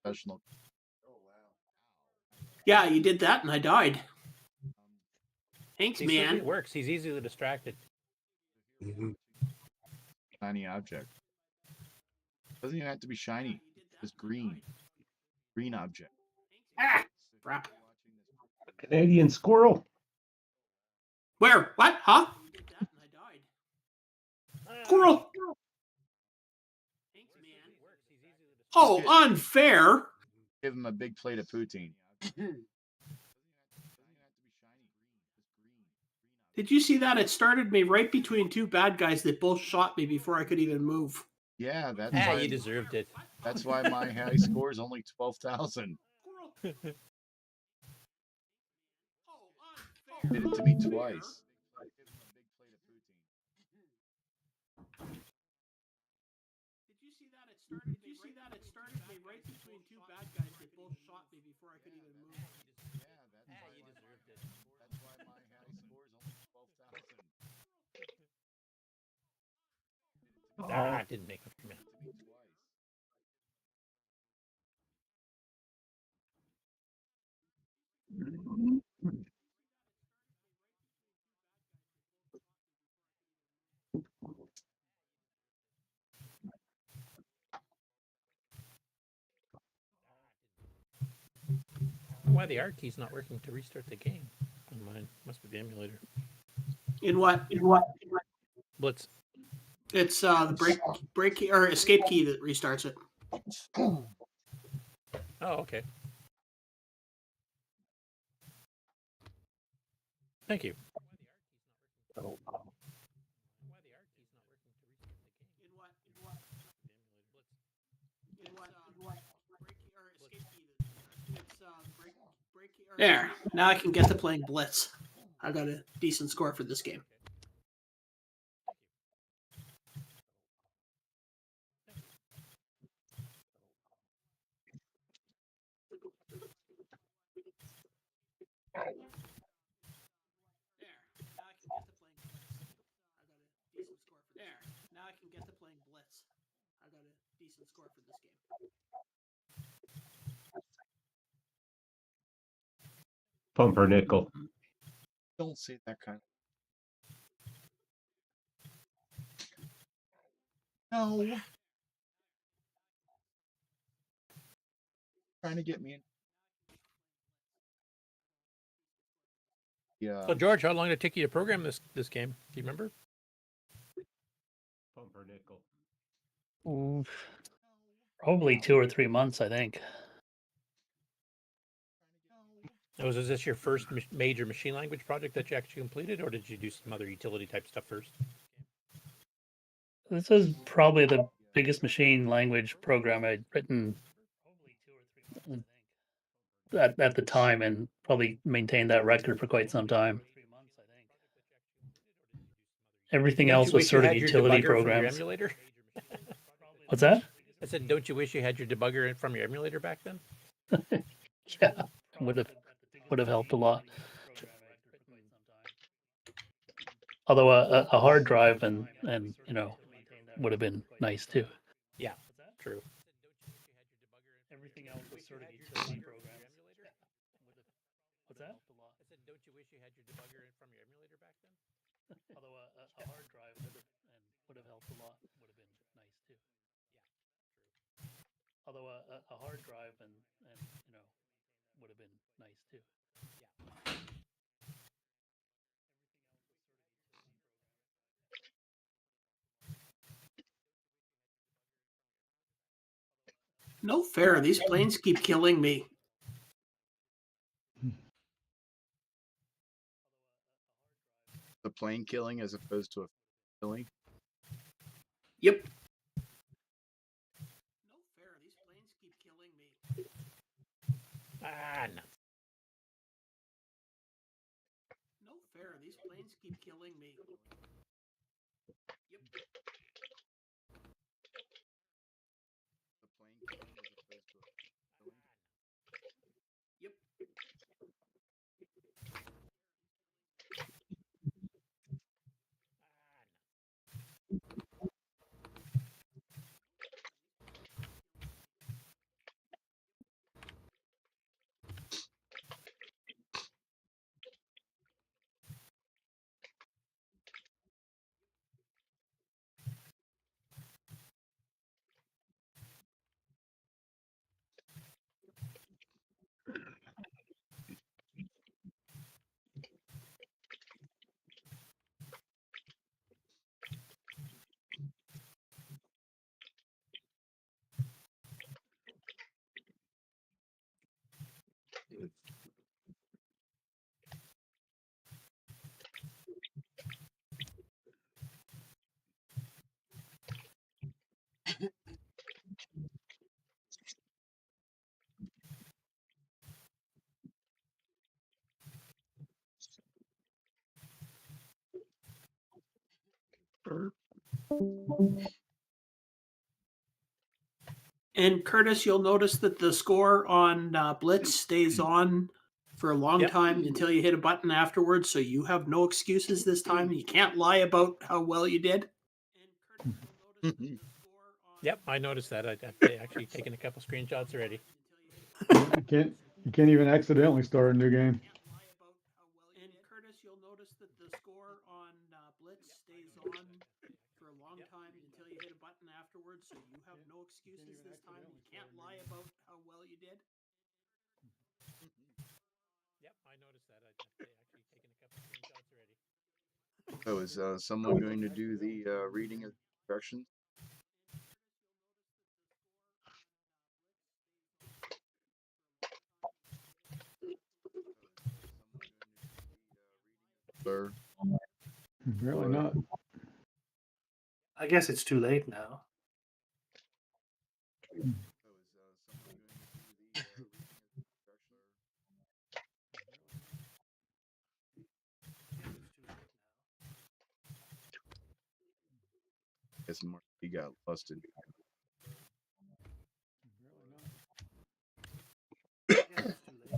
professional. Oh wow. Yeah, you did that and I died. Thanks, See, man. Sloopy works. He's easily distracted. Shiny object. Doesn't even have to be shiny. Just green. Green object. Ah, crap. Canadian squirrel. Where? What? Huh? You did that and I died. Squirrel. Thanks, man. Oh, unfair. Give him a big plate of poutine. Did you see that? It started me right between 2 bad guys that both shot me before I could even move. Yeah, that's Ah, why you deserved it. that's why my high score is only 12,000. Did it to me twice. Did you see that? It started me right between 2 bad guys that both shot me before I could even move. Yeah, that's Ah, you deserved it. That's why my high score is only 12,000. Ah, it didn't make it for me. I don't know why the art key's not working to restart the game. On mine, must be the emulator. In what? Blitz. It's the break key or escape key that restarts it. Oh, okay. Thank you. There. Now I can get to playing Blitz. I got a decent score for this game. Now I can get to playing Blitz. I got a decent score for this game. Pumpernickel. Don't say that kind of. No. Trying to get me in. Yeah. So George, how long did it take you to program this game? Do you remember? Pumpernickel. Ooh, probably 2 or 3 months, I think. Was this your first major machine language project that you actually completed, or did you do some other utility type stuff first? This is probably the biggest machine language program I'd written at the time, and probably maintained that record for quite some time. Everything Don't else you was wish you sort of had your utility debugger from your programs. emulator? What's that? I said, don't you wish you had your debugger from your emulator back then? Yeah, would have helped a lot. Although a hard drive and would have been nice too. Yeah, true. Everything else was sort of utility programs. What's that? I said, don't you wish you had your debugger from your emulator back then? Although a hard drive would have helped a lot. Would have been nice too. Although a hard drive and would have been nice too. No fair. These planes keep killing me. The plane killing as opposed to a killing. Yep. No fair. These planes keep killing me. Ah, no. No fair. These planes keep killing me. Yep. The plane killing as opposed to a killing. Yep. And Curtis, you'll notice that the score on Blitz stays on for a long Yep. time until you hit a button afterwards. So you have no excuses this time. You can't lie about how well you did. Yep, I noticed that. I've actually taken a couple screenshots already. You can't even accidentally start a new game. And Curtis, you'll notice that the score on Blitz stays on for a long time until you hit a button afterwards. So you have no excuses this time. You can't lie about how well you did. Yep, I noticed that. I've actually taken a couple screenshots already. So is someone going to do the reading of instructions? Sir. Apparently not. I guess it's too late now. So is someone going to do the reading of instructions? Guess Marty got busted. I guess it's too late now.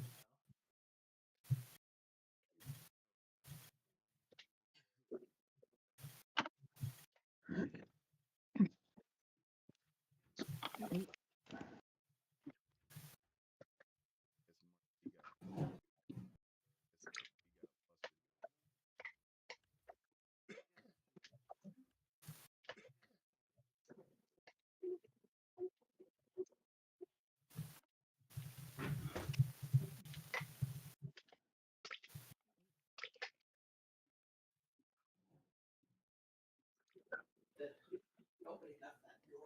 Nobody left that door.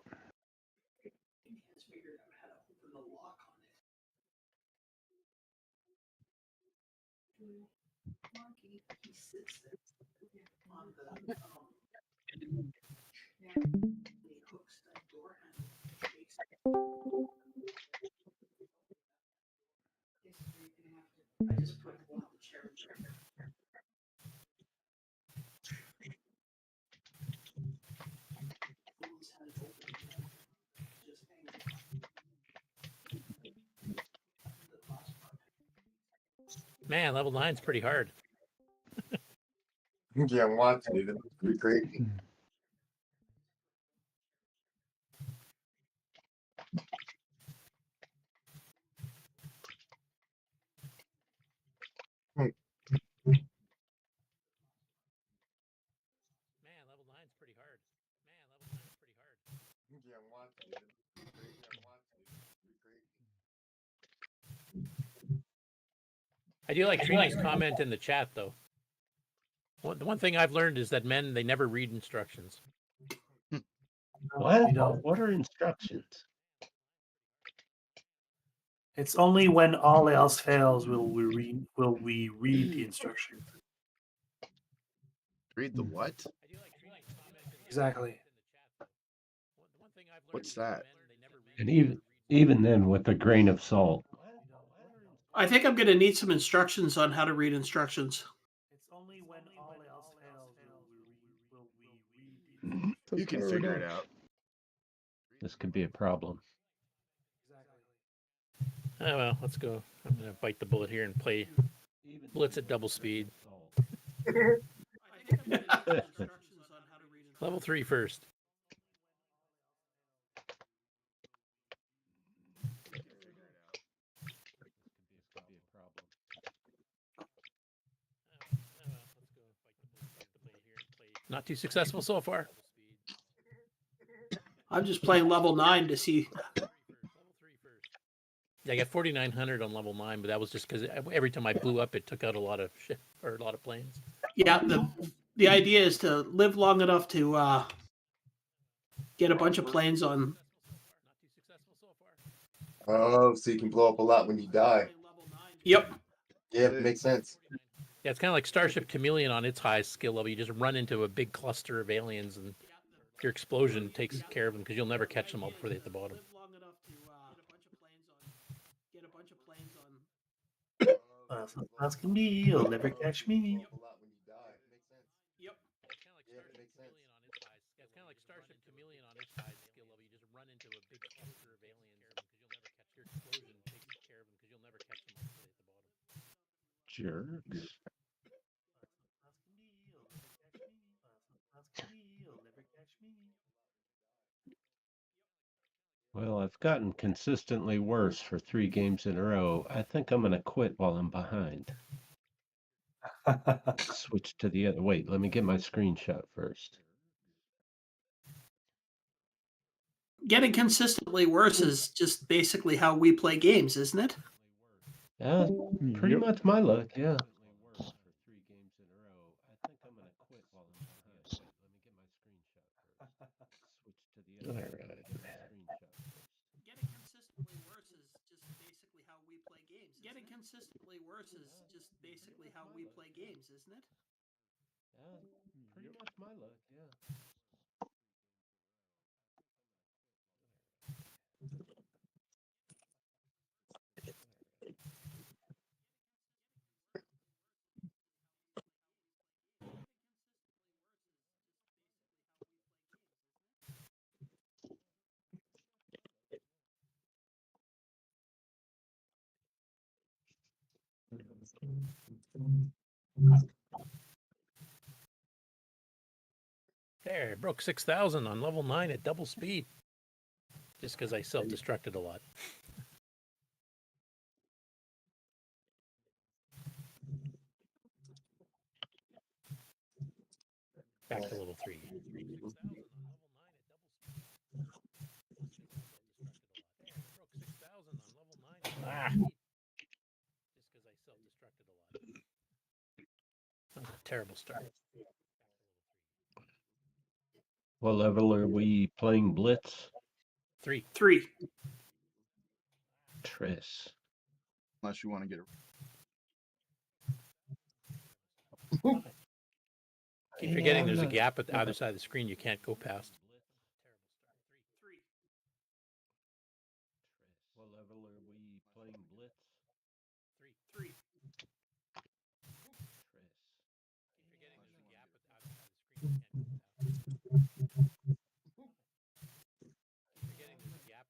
He has figured out how to open the lock on it. Monkey, he sits there on the he hooks that door handle and shakes it. I just put him on the chair. Man, level 9's pretty hard. Yeah, want to. That's pretty crazy. Man, level 9's pretty hard. Man, level 9's pretty hard. Yeah, want to. That's pretty crazy. I want to. I do like Trina's comment in the chat, though. The one thing I've learned is that men, they never read instructions. What? You don't. What are instructions? It's only when all else fails will we read the instructions. Read the what? Exactly. What's that? And even then, with a grain of salt. I think I'm going to need some instructions on how to read instructions. It's only when all else fails will we read the It's a You can figure it paradox. out. This could be a problem. Oh, well, let's go. I'm going to bite the bullet here and play Blitz at double speed. Level 3 first. Not too successful so far. I'm just playing level 9 to see. Yeah, I got 4,900 on level 9, but that was just because every time I blew up, it took out a lot of shit or a lot of planes. Yeah, the idea is to live long enough to get a bunch of planes on. Oh, so you can blow up a lot when you die. Yep. Yeah, makes sense. Yeah, it's kind of like Starship Chameleon on its highest skill level. You just run into a big cluster of aliens, and your explosion takes care of them because you'll never catch them all before they hit the bottom. Asking me, you'll never catch me. Yep. It's kind of like Starship Chameleon on its highest skill level. You just run into a big cluster of aliens, because you'll never catch your explosion takes care of them because you'll never catch them all before they hit the bottom. Jerks. Well, I've gotten consistently worse for 3 games in a row. I think I'm going to quit while I'm behind. Switch to the other. Wait, let me get my screenshot first. Getting consistently worse is just basically how we play games, isn't it? Yeah, pretty Yep. much my luck, yeah. All right. Getting consistently worse is just basically how we play games. Getting consistently worse is just basically how we play games, isn't it? Yeah, pretty much my luck, yeah. There, I broke 6,000 on level 9 at double speed. Just because I self-destructed a lot. Back to level 3. Ah. Just because I self-destructed a lot. That was a terrible start. What level are we playing Blitz? 3. 3. Triss. Unless you want to get Keep forgetting there's a gap at the other side of the screen you can't go past. What level are we playing Blitz? 3.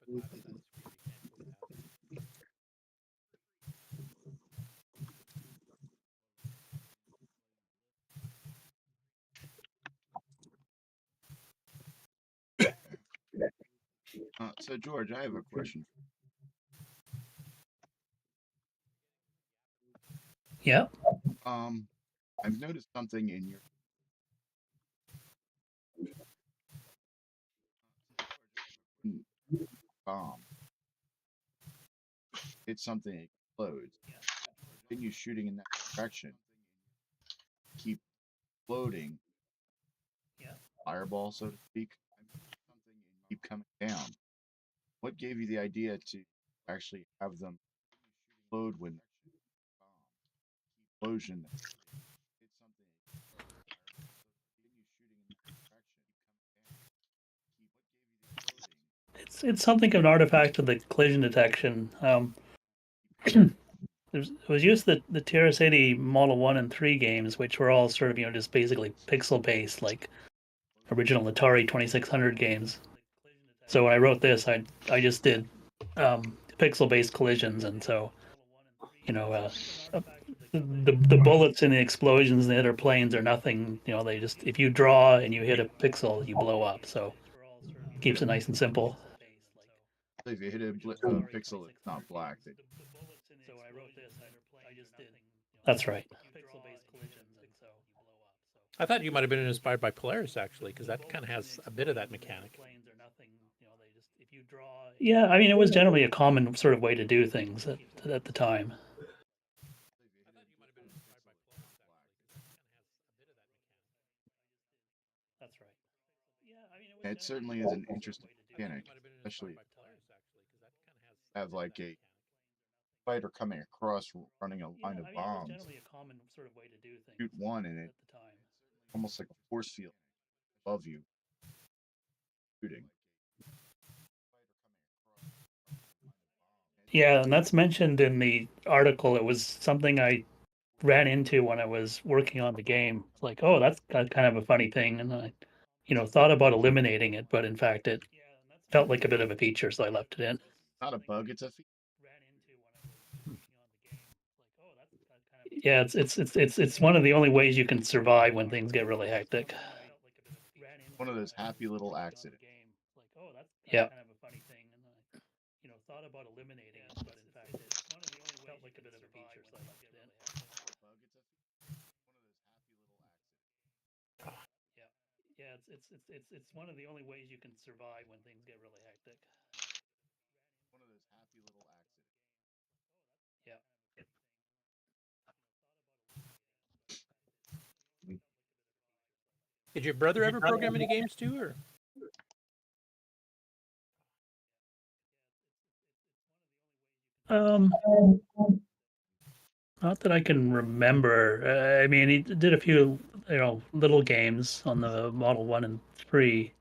Triss. So George, I have a question. Yeah. I've noticed something in your bomb. It's something that explodes. continue shooting in that direction. Keep floating. Yeah. Fireball, so to speak. Keep coming down. What gave you the idea to actually have them explode when explosion? It's something of an artifact of the collision detection. It was used the TRS-80 Model 1 and 3 games, which were all sort of, just basically pixel-based, like original Atari 2600 games. So when I wrote this, I just did pixel-based collisions, and so, the bullets and the explosions in the other planes are nothing. They just, if you draw and you hit a pixel, you blow up. So it keeps it nice and simple. If you hit a pixel, it's not black. So when I wrote this, I just did. That's right. Pixel-based collisions, and so you blow up. So I thought you might have been inspired by Polaris actually, because that kind of has a bit of that mechanic. planes are nothing. They just, if you draw. Yeah, I mean, it was generally a common sort of way to do things at the time. That's right. Yeah, I mean, It certainly is an interesting mechanic, especially have like a fighter coming across running a line of bombs. It was generally a common sort of way to do things. Shoot one and it at the time. almost like a force field above you shooting. Yeah, and that's mentioned in the article. It was something I ran into when I was working on the game. It's like, oh, that's kind of a funny thing, and I, thought about eliminating it, but in fact, it felt like a bit of a feature, so I left it in. Not a bug, it's a feature. Yeah, it's one of the only ways you can survive when things get really hectic. One of those happy little accidents. Yeah. Kind of a funny thing, and I, thought about eliminating it, but in fact, it felt like a bit of a feature, so I left it in. Yeah, it's one of the only ways you can survive when things get really hectic. One of those happy little accidents. Yeah. Did your brother ever program any games too, or? Not that I can remember. I mean, he did a few, little games on the Model 1 and 3.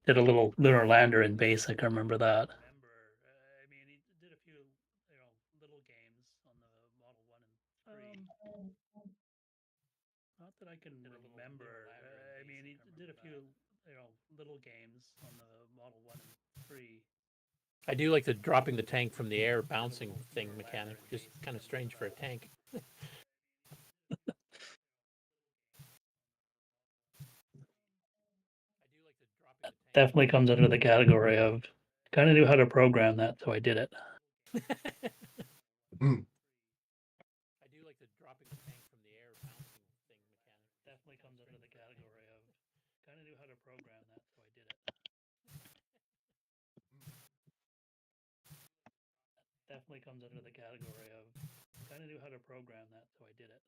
Did a little lunar lander in BASIC. I remember that. I mean, he did a few, little games on the Model 1 and 3. Not that I can remember. I mean, he did a few, little games on the Model 1 and 3. I do like the dropping the tank from the air bouncing thing mechanic. Just kind of strange for a tank. Definitely comes under the category of kind of knew how to program that, so I did it. I do like the dropping the tank from the air bouncing thing mechanic. Definitely comes under the category of kind of knew how to program that, so I did it. Definitely comes under the category of kind of knew how to program that, so I did it.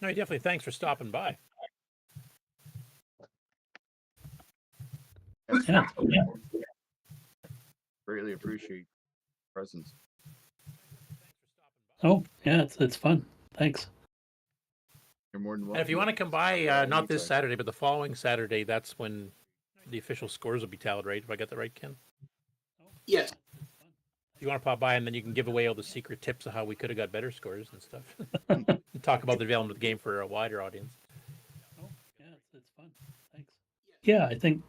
No, definitely. Thanks for stopping by. Yeah. Greatly appreciate your presence. Oh, yeah, it's fun. Thanks. You're more than welcome. And if you want to come by, not this Saturday, but the following Saturday, that's when the official scores will be tallied, right? If I got that right, Ken? Yes. If you want to pop by, and then you can give away all the secret tips of how we could have got better scores and stuff. And talk about the development of the game for a wider audience. Oh, yeah, it's fun. Thanks. Yeah, I think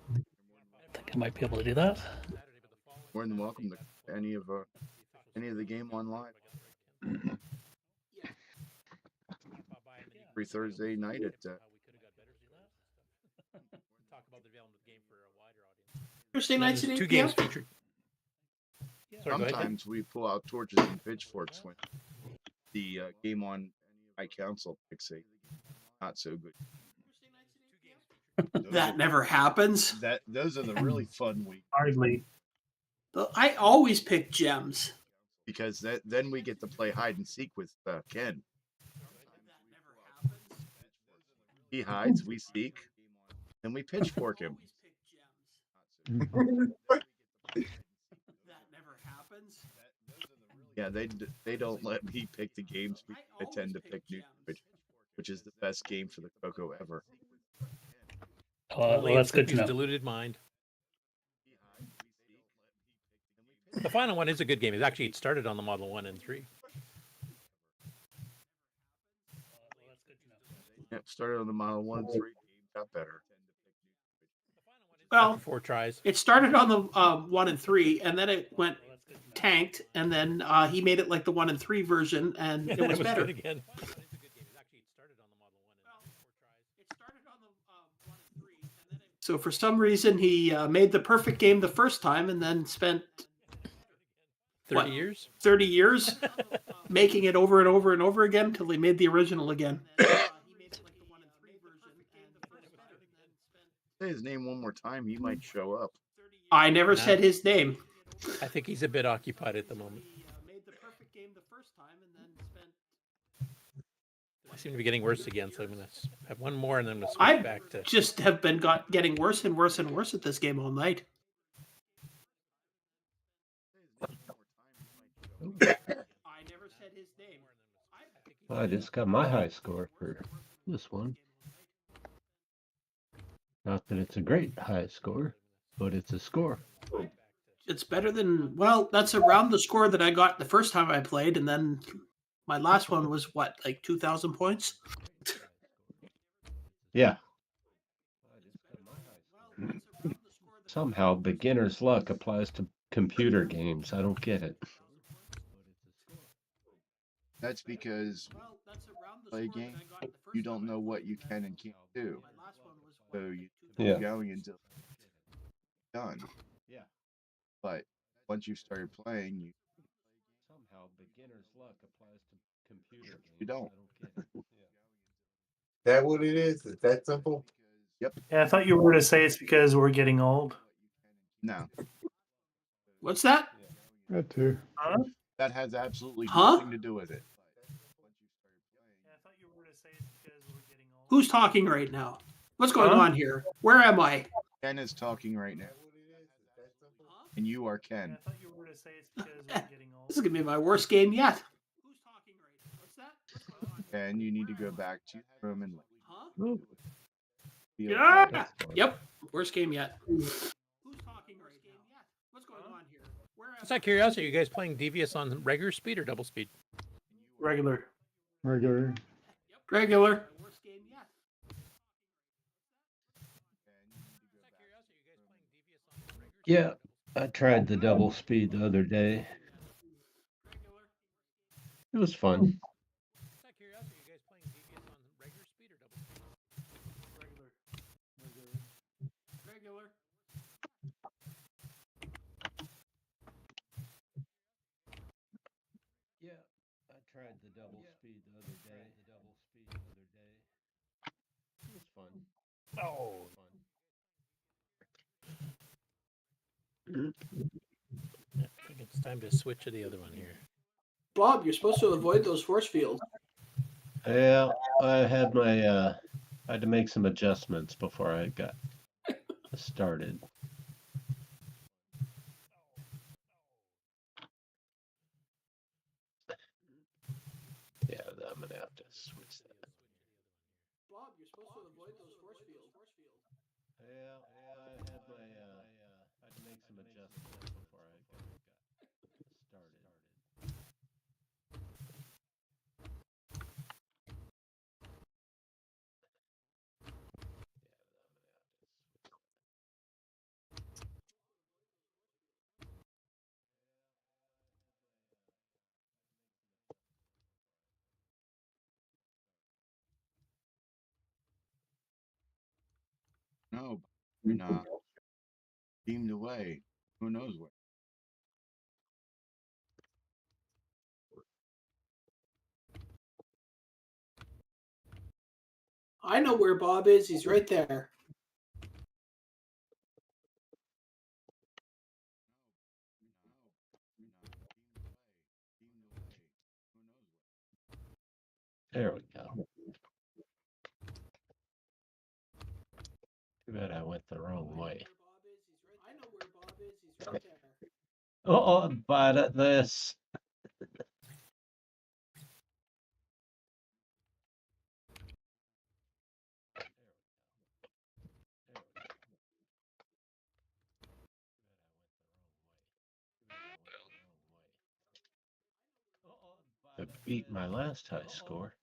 I might be able to do that. More than welcome to any of the game online. every Thursday night at Talk about the development of the game for a wider audience. Thursday nights at There's 8 two p.m. games featured. Sorry, go ahead, Ted. Sometimes we pull out torches and pitchforks when the game on high council picks a not so good. That never happens. Those are the really fun weeks Hardly. I always pick gems. because then we get to play hide and seek with Ken. He hides, we seek, and we pitchfork him. That never happens. Yeah, they don't let me pick the games. I tend to pick New Droid, which is the best game for the CoCo ever. Well, that's good to know. Deluded mind. The final one is a good game. It started on the Model 1 and 3. Yep, started on the Model 1 and 3, got better. Well, 4 tries. it started on the 1 and 3, and then it went tanked, and then he made it like the 1 and 3 version, and it was better. Good again. So for some reason, he made the perfect game the first time, and then spent 30 years? 30 years making it over and over and over again until he made the original again. Say his name one more time, he might show up. I never said his name. I think he's a bit occupied at the moment. Made the perfect game the first time, and then spent. I seem to be getting worse again, so I'm going to have one more and then we'll switch I back to. just have been getting worse and worse and worse at this game all night. I never said his name. I just got my high score for this one. Not that it's a great high score, but it's a score. It's better than, well, that's around the score that I got the first time I played, and then my last one was what, like 2,000 points? Yeah. Somehow beginner's luck applies to computer games. I don't get it. That's because play a game, you don't know what you can and can't do. So you keep going until it's done. Yeah. But once you started playing, you Somehow beginner's luck applies to computer games. You don't. I don't get it. That what it is? Is that simple? Yep. Yeah, I thought you were to say it's because we're getting old. No, What's that? That too. Huh? that has absolutely Huh? nothing to do with it. Yeah, I thought you were to say it's because we're getting old. Who's talking right now? What's going Huh? on here? Where am I? Ken is talking right now, and you are Yeah, Ken. I thought you were to say it's because we're getting old. This is going to be my worst game yet. Who's talking right now? What's that? What's going on? And you need to go back to your room and Huh? Oh, be Yeah. okay. Yep. Worst game yet. Who's talking right now? What's going on here? Where am Just out of curiosity, are you guys playing Devious on regular speed or double speed? Regular. Regular. Regular. Worst game yet. yeah. I tried the double speed the other day. It was fun. Just out of curiosity, are you guys playing Devious on regular speed or double speed? Regular. Yeah. I tried the double speed the other day. It was fun. Oh. I think it's time to switch to the other one here. Bob, you're supposed to avoid those force fields. Yeah, I had I had to make some adjustments before I got started. Yeah, I'm gonna have to switch that. Bob, you're supposed to avoid those force fields. Yeah, I had to make some adjustments before I got started. No, but not beamed away. Who knows where? I know where Bob is. He's right there. There we go. Too bad I went the wrong way. I know where Bob is. He's right there. Oh, I'm bad at this. I beat my last high score.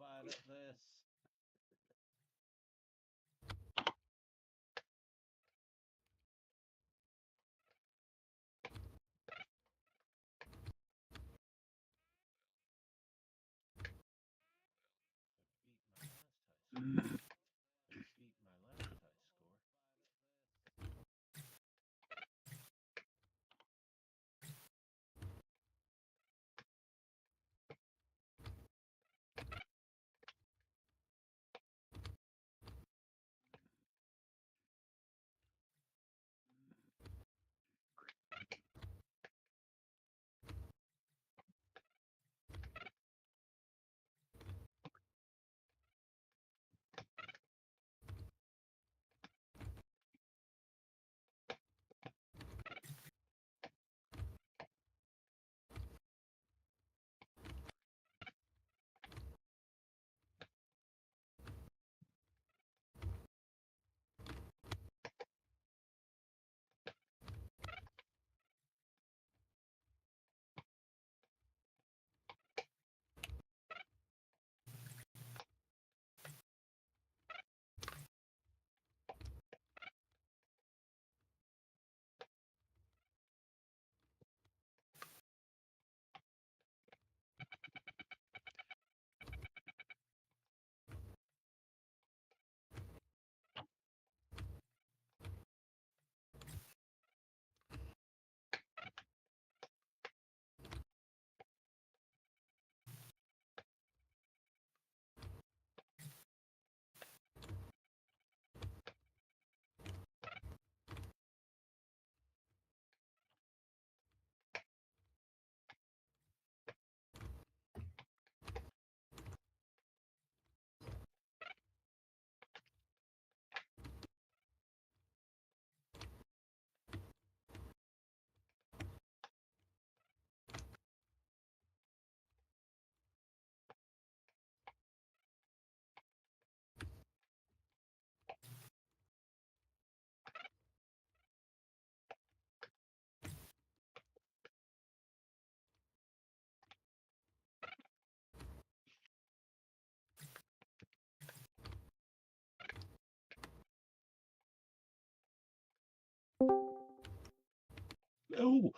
No.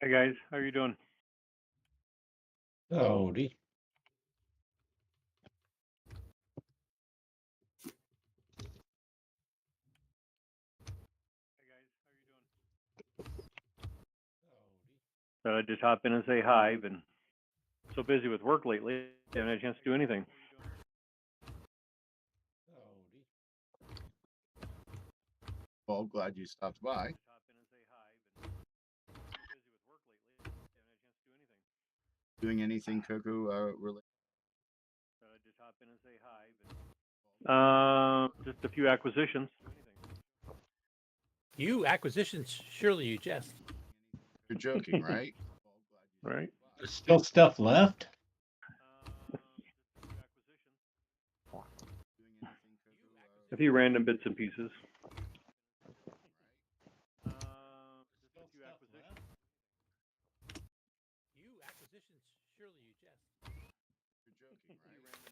Hey guys, how are you doing? Howdy. So I just hop in and say hi. I've been so busy with work lately, I haven't had a chance to do anything. Well, glad you stopped by. Doing anything CoCo related? Just a few acquisitions. You acquisitions, surely you jest. You're joking, right? Right. There's still stuff left? A few random bits and pieces. You acquisitions, surely you jest. You're joking, right?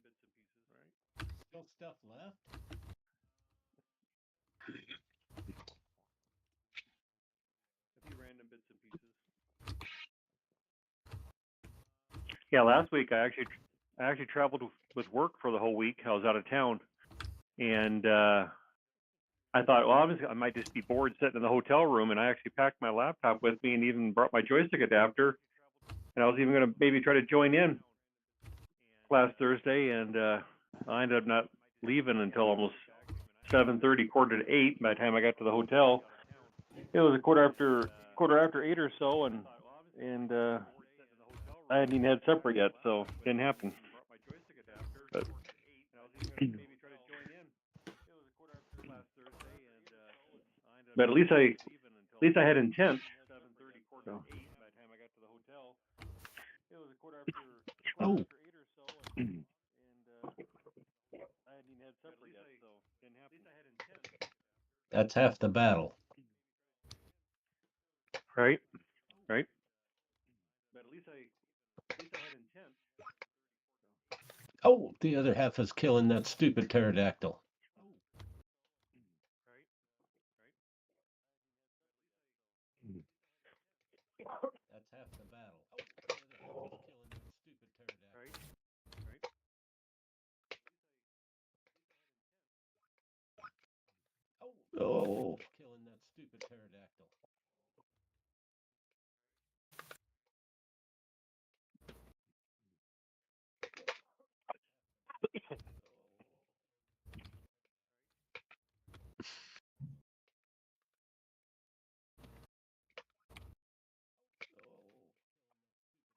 Still stuff left? A few random bits and pieces. Yeah, last week I actually traveled with work for the whole week. I was out of town, and I thought, well, obviously I might just be bored sitting in the hotel room, and I actually packed my laptop with me and even brought my joystick adapter, and I was even going to maybe try to join in last Thursday, and I ended up not leaving until almost 7:30, quarter to 8. By the time I got to the hotel, it was a quarter after 8 or so, and I hadn't even had supper yet, so it didn't happen. But at least I had intent. So. Oh. That's half the battle. Right. But at least I had intent. Oh, the other half is killing that stupid pterodactyl. That's half the battle. Oh, the other half is killing that stupid pterodactyl. Oh, killing that stupid pterodactyl.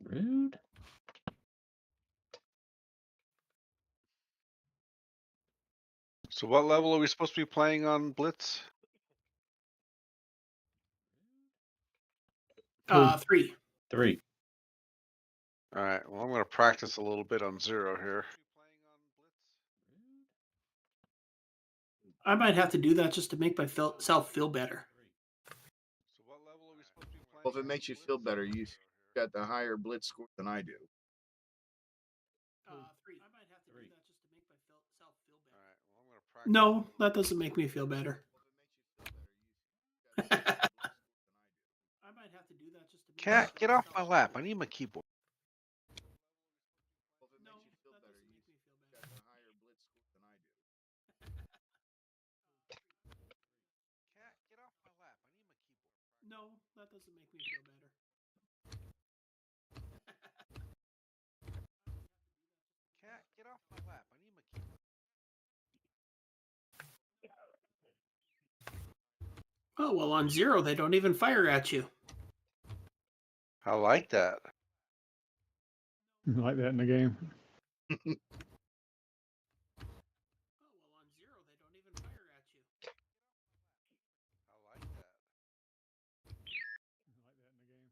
Rude. So what level are we supposed to be playing on Blitz? 3. 3. All right. Well, I'm going to practice a little bit on 0 here. I might have to do that just to make myself feel better. So what level are we supposed to be playing? Well, if it makes you feel better, you got the higher Blitz score than I do. 3. I might have to do that just to make myself feel better. All right. Well, I'm going to practice. No, that doesn't make me feel better. I might have to do that just to make Cat, get off my lap. I need my keyboard. Well, if it makes you feel better, you got the higher Blitz score than I do. Cat, get off my lap. I need my keyboard. No, that doesn't make me feel better. Cat, get off my lap. I need my keyboard. Oh, well, on 0, they don't even fire at you. I like that. Like that in the game. Oh, well, on 0, they don't even fire at you. I like that. Like that in the game.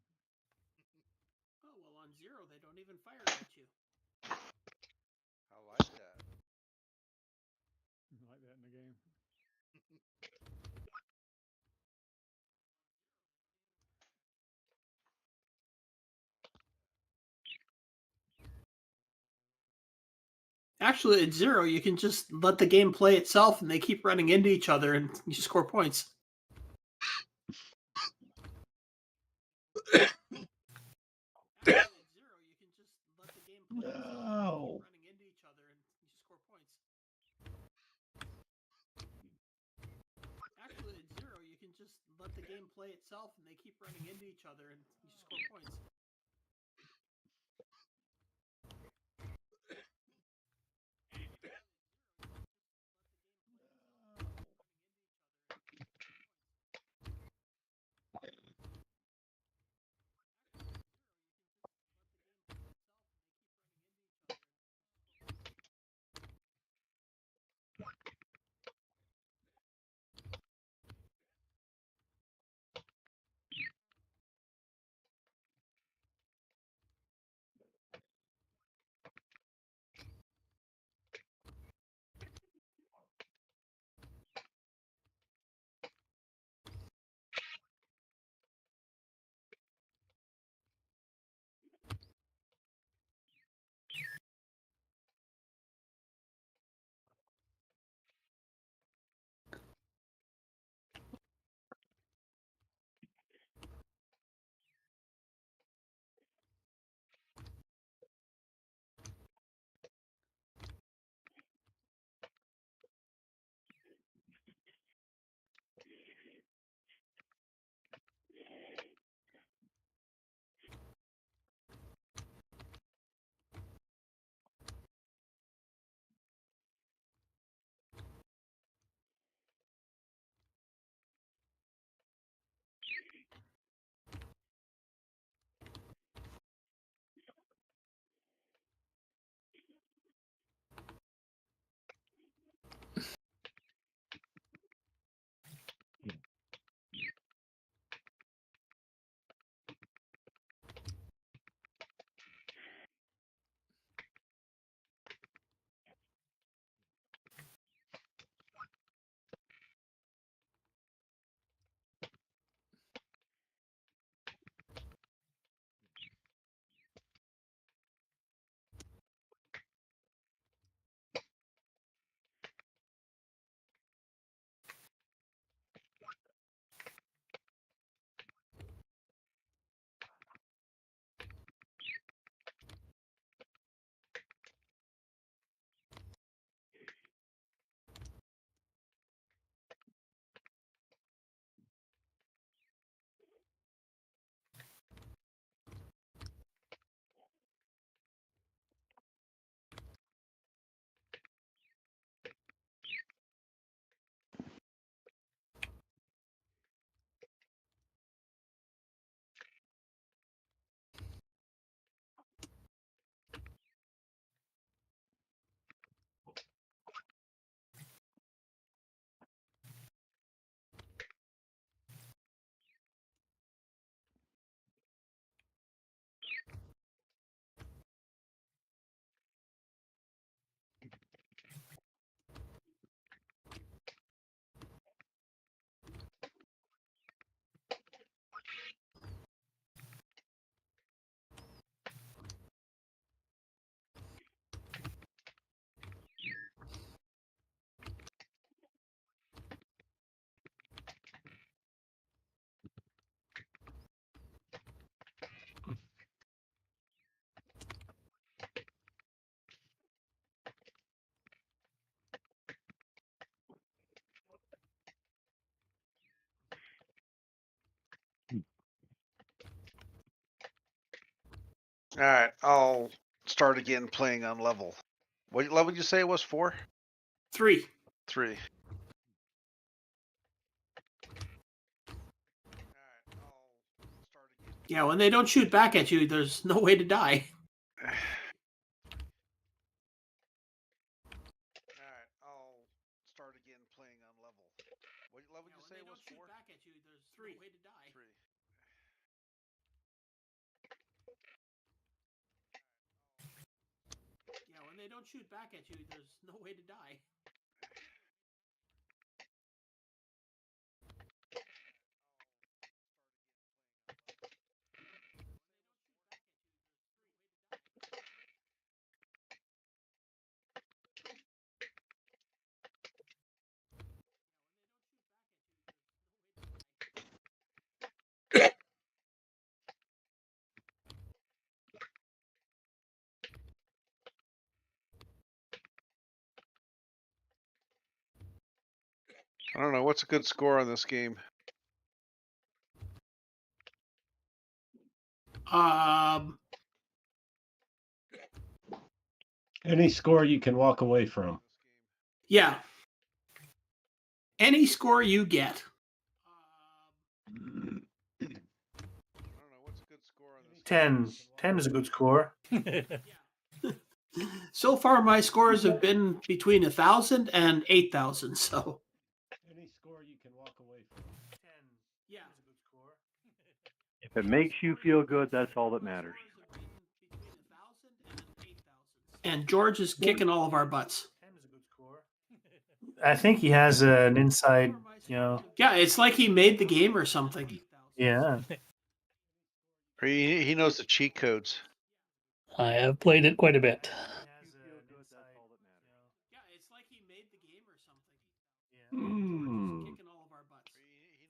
Oh, well, on 0, they don't even fire at you. I like that. Like that in the game. Actually, at 0, you can just let the game play itself, and they keep running into each other, and you score points. Actually, at 0, you can just let the game play itself, and they keep running into each other, and you score points. Actually, at 0, you can just let the game play itself, and they keep running into each other, and you score points. All right, I'll start again playing on level. What level did you say it was? 4? 3. 3. Yeah, when they don't shoot back at you, there's no way to die. Alright, I'll start again playing on level. What level did you say it was? 4? Back at you, there's 3 way to die. 3. Yeah, when they don't shoot back at you, there's no way to die. I don't know. What's a good score on this game? Any score you can walk away from. Yeah. Any score you get. I don't know. What's a good score on this 10. 10 is a good score. So far, my scores have been between 1,000 and 8,000. So. Any score you can walk away from. 10. Yeah. Is a good score. If it makes you feel good, that's all that matters. And George is kicking all of our butts. 10 is a good score. I think he has an inside, Yeah, it's like he made the game or something. Yeah. Or he knows the cheat codes. I have played it quite a bit. Yeah, it's like he made the game or something. Kicking all of our butts.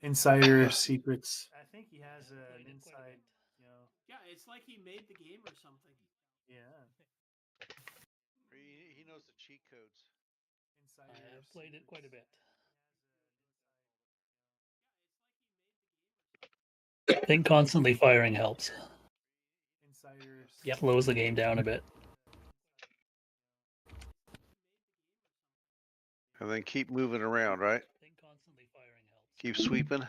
Insider secrets. I think he has an inside, Yeah, it's like he made the game or something. Yeah. Or he knows the cheat codes. I have played it quite a bit. I think constantly firing helps. Yep. Slows the game down a bit. And then keep moving around, right? Keep sweeping.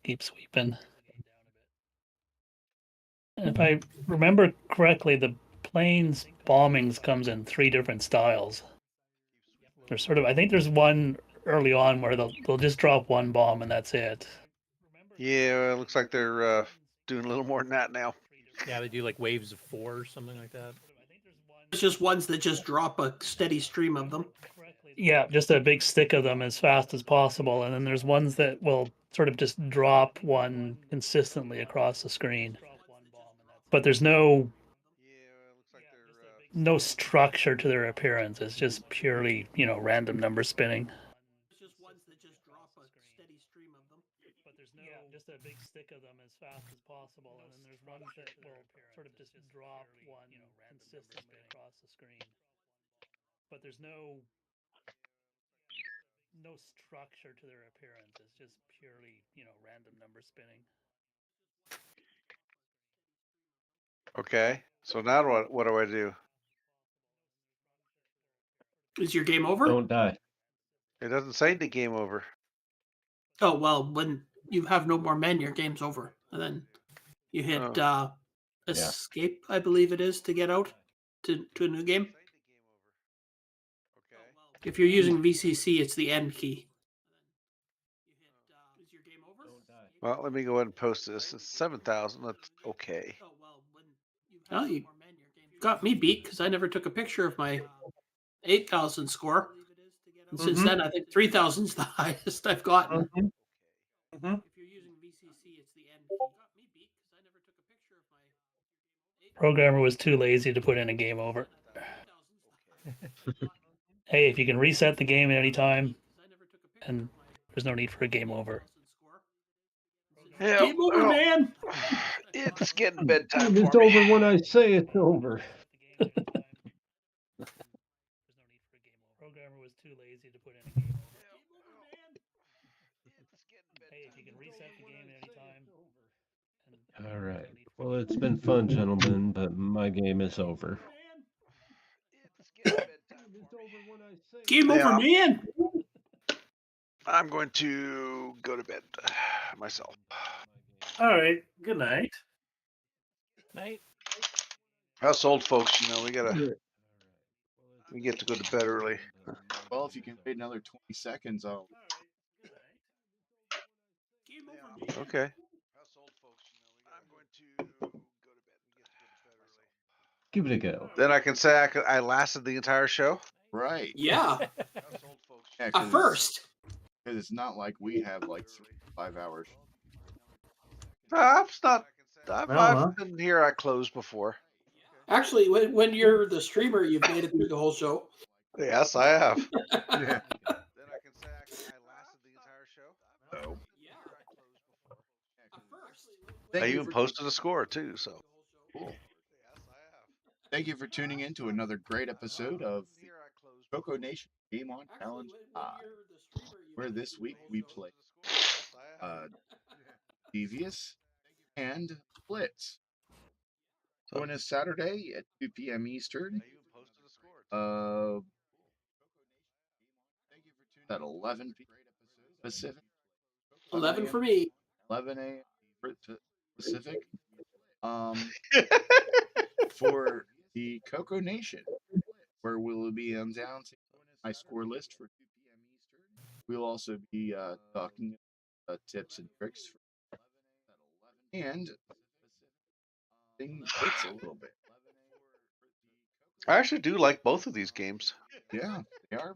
Keep sweeping. And if I remember correctly, the planes bombings comes in 3 different styles. There's I think there's one early on where they'll just drop one bomb and that's it. Yeah, it looks like they're doing a little more than that now. Yeah, they do like waves of 4 or something like that. It's just ones that just drop a steady stream of them. Yeah, just a big stick of them as fast as possible. And then there's ones that will sort of just drop one consistently across the screen. But there's no structure to their appearance. It's just purely, random number spinning. It's just ones that just drop a steady stream of them. But there's just a big stick of them as fast as possible. And then there's ones that will sort of just drop one consistently across the screen. But there's no structure to their appearance. It's just purely, random number spinning. Okay. So now what do I do? Is your game over? Don't die. It doesn't say the game over. Oh, well, when you have no more men, your game's over. And then you hit escape, I believe it is, to get out to a new game. Okay. If you're using VCC, it's the end key. Is your game over? Well, let me go ahead and post this. It's 7,000. That's okay. Oh, you got me beat because I never took a picture of my 8,000 score. And since then, I think 3,000 is the highest I've gotten. If you're using VCC, it's the end key. Got me beat because I never took a picture of my. Programmer was too lazy to put in a game over. Hey, if you can reset the game at any time, and there's no need for a game over. Yeah, Game over, man! It's getting bedtime It's for me. over when I say it's over. Programmer was too lazy to put in a game over. Hey, if you can reset the game at any time. All right. Well, it's been fun, gentlemen, but my game is over. Game Yeah. over, man. I'm going to go to bed myself. All right. Good night. Night. Us old folks, we get to go to bed early. Well, if you can wait another 20 seconds, I'll. Okay. Give it a go. Then I can say I lasted the entire show. Right. Yeah. Yeah, A first. Because it's not like we have like 3 to 5 hours. I've Well, been here at close before. Actually, when you're the streamer, you've made it through the whole show. Yes, I have. Yeah. Then I can say I lasted the entire show. So. I even posted a score too. So cool. Thank you for tuning in to another great episode of the CoCo Nation Game On Challenge Live, where this week we play Devious and Blitz. Join us Saturday at 2 p.m. Eastern. At 11 p.m. Pacific. 11 for me. 11 a.m. Pacific. For the CoCo Nation, where we'll be announcing my score list for 2 p.m. Eastern. We'll also be talking tips and tricks and Blitz a little bit. I actually do like both of these games. Yeah, they are.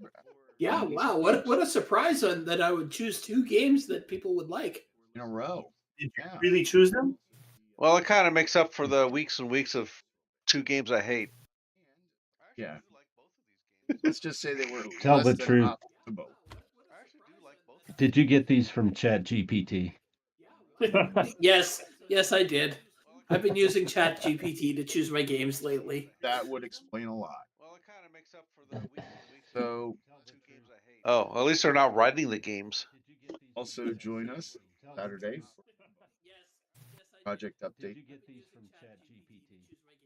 Yeah, wow. What a surprise that I would choose 2 games that people would like. In a row. Did you really choose them? Well, it kind of makes up for the weeks and weeks of 2 games I hate. Yeah. Let's just say they were Tell less the than truth. optimal. Did you get these from ChatGPT? Yes, I did. I've been using ChatGPT to choose my games lately. That would explain a lot. Well, it kind of makes up for the weeks and weeks So, 2 games I hate. Oh, at least they're not writing the games. also join us Saturday for project update. Did you get these from ChatGPT?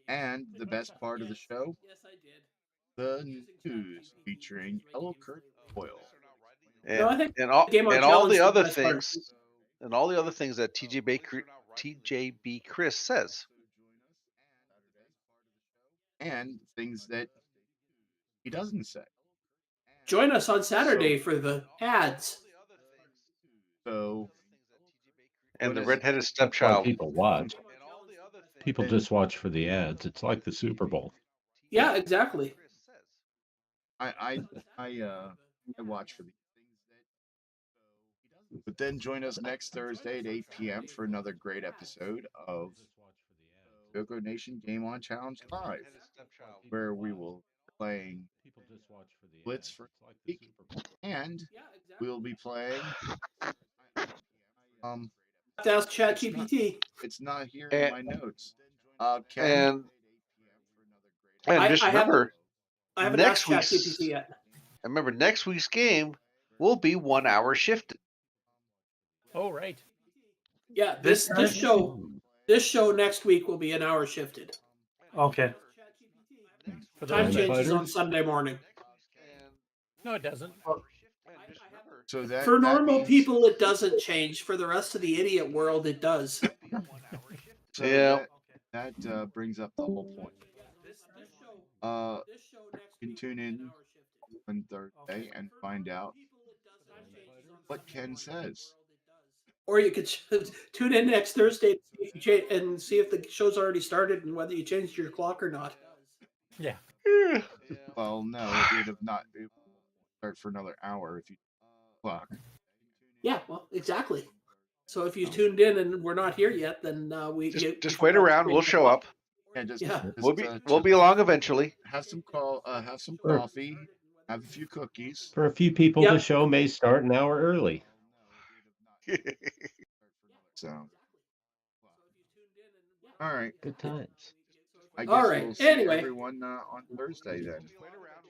And the best part of the show, Yes, I did. the news featuring Yellow Curtain Oil. And, No, I think and all Game on and all Challenge the is other best part. things, and all the other things that TJB Chris says. And things that he doesn't say. Join us on Saturday for the ads. So, And the What is- redheaded That's why stepchild. people watch. People just watch for the ads. It's like the Super Bowl. Yeah, exactly. I watch for the. But then join us next Thursday at 8 p.m. for another great episode of CoCo Nation Game On Challenge Live, where we will be playing Blitz for a week, and we'll be playing. Have to ask ChatGPT. It's not here in my notes. Ken, And I just haven't- remember, I haven't next asked week's ChatGPT yet. remember next week's game will be 1 hour shifted. Oh, right. Yeah, This this show next week will be an hour shifted. Okay. For the Time Time changes fighters? on Sunday morning. No, it doesn't. so that For that normal means- people, it doesn't change. For the rest of the idiot world, it does. So Yeah. that brings up the whole point. You can tune in on Thursday and find out what Ken says. Or you could tune in next Thursday and see if the show's already started and whether you changed your clock or not. Yeah. Well, no, it would have not. It would start for another hour if you clock. Yeah, well, exactly. So if you tuned in and we're not here yet, then we Just wait around. We'll show up. Yeah, just We'll be along eventually. have some coffee, have a few cookies. For a few people, Yep. the show may start an hour early. So, all right. Good times. I guess All right, we'll see anyway. everyone on Thursday then.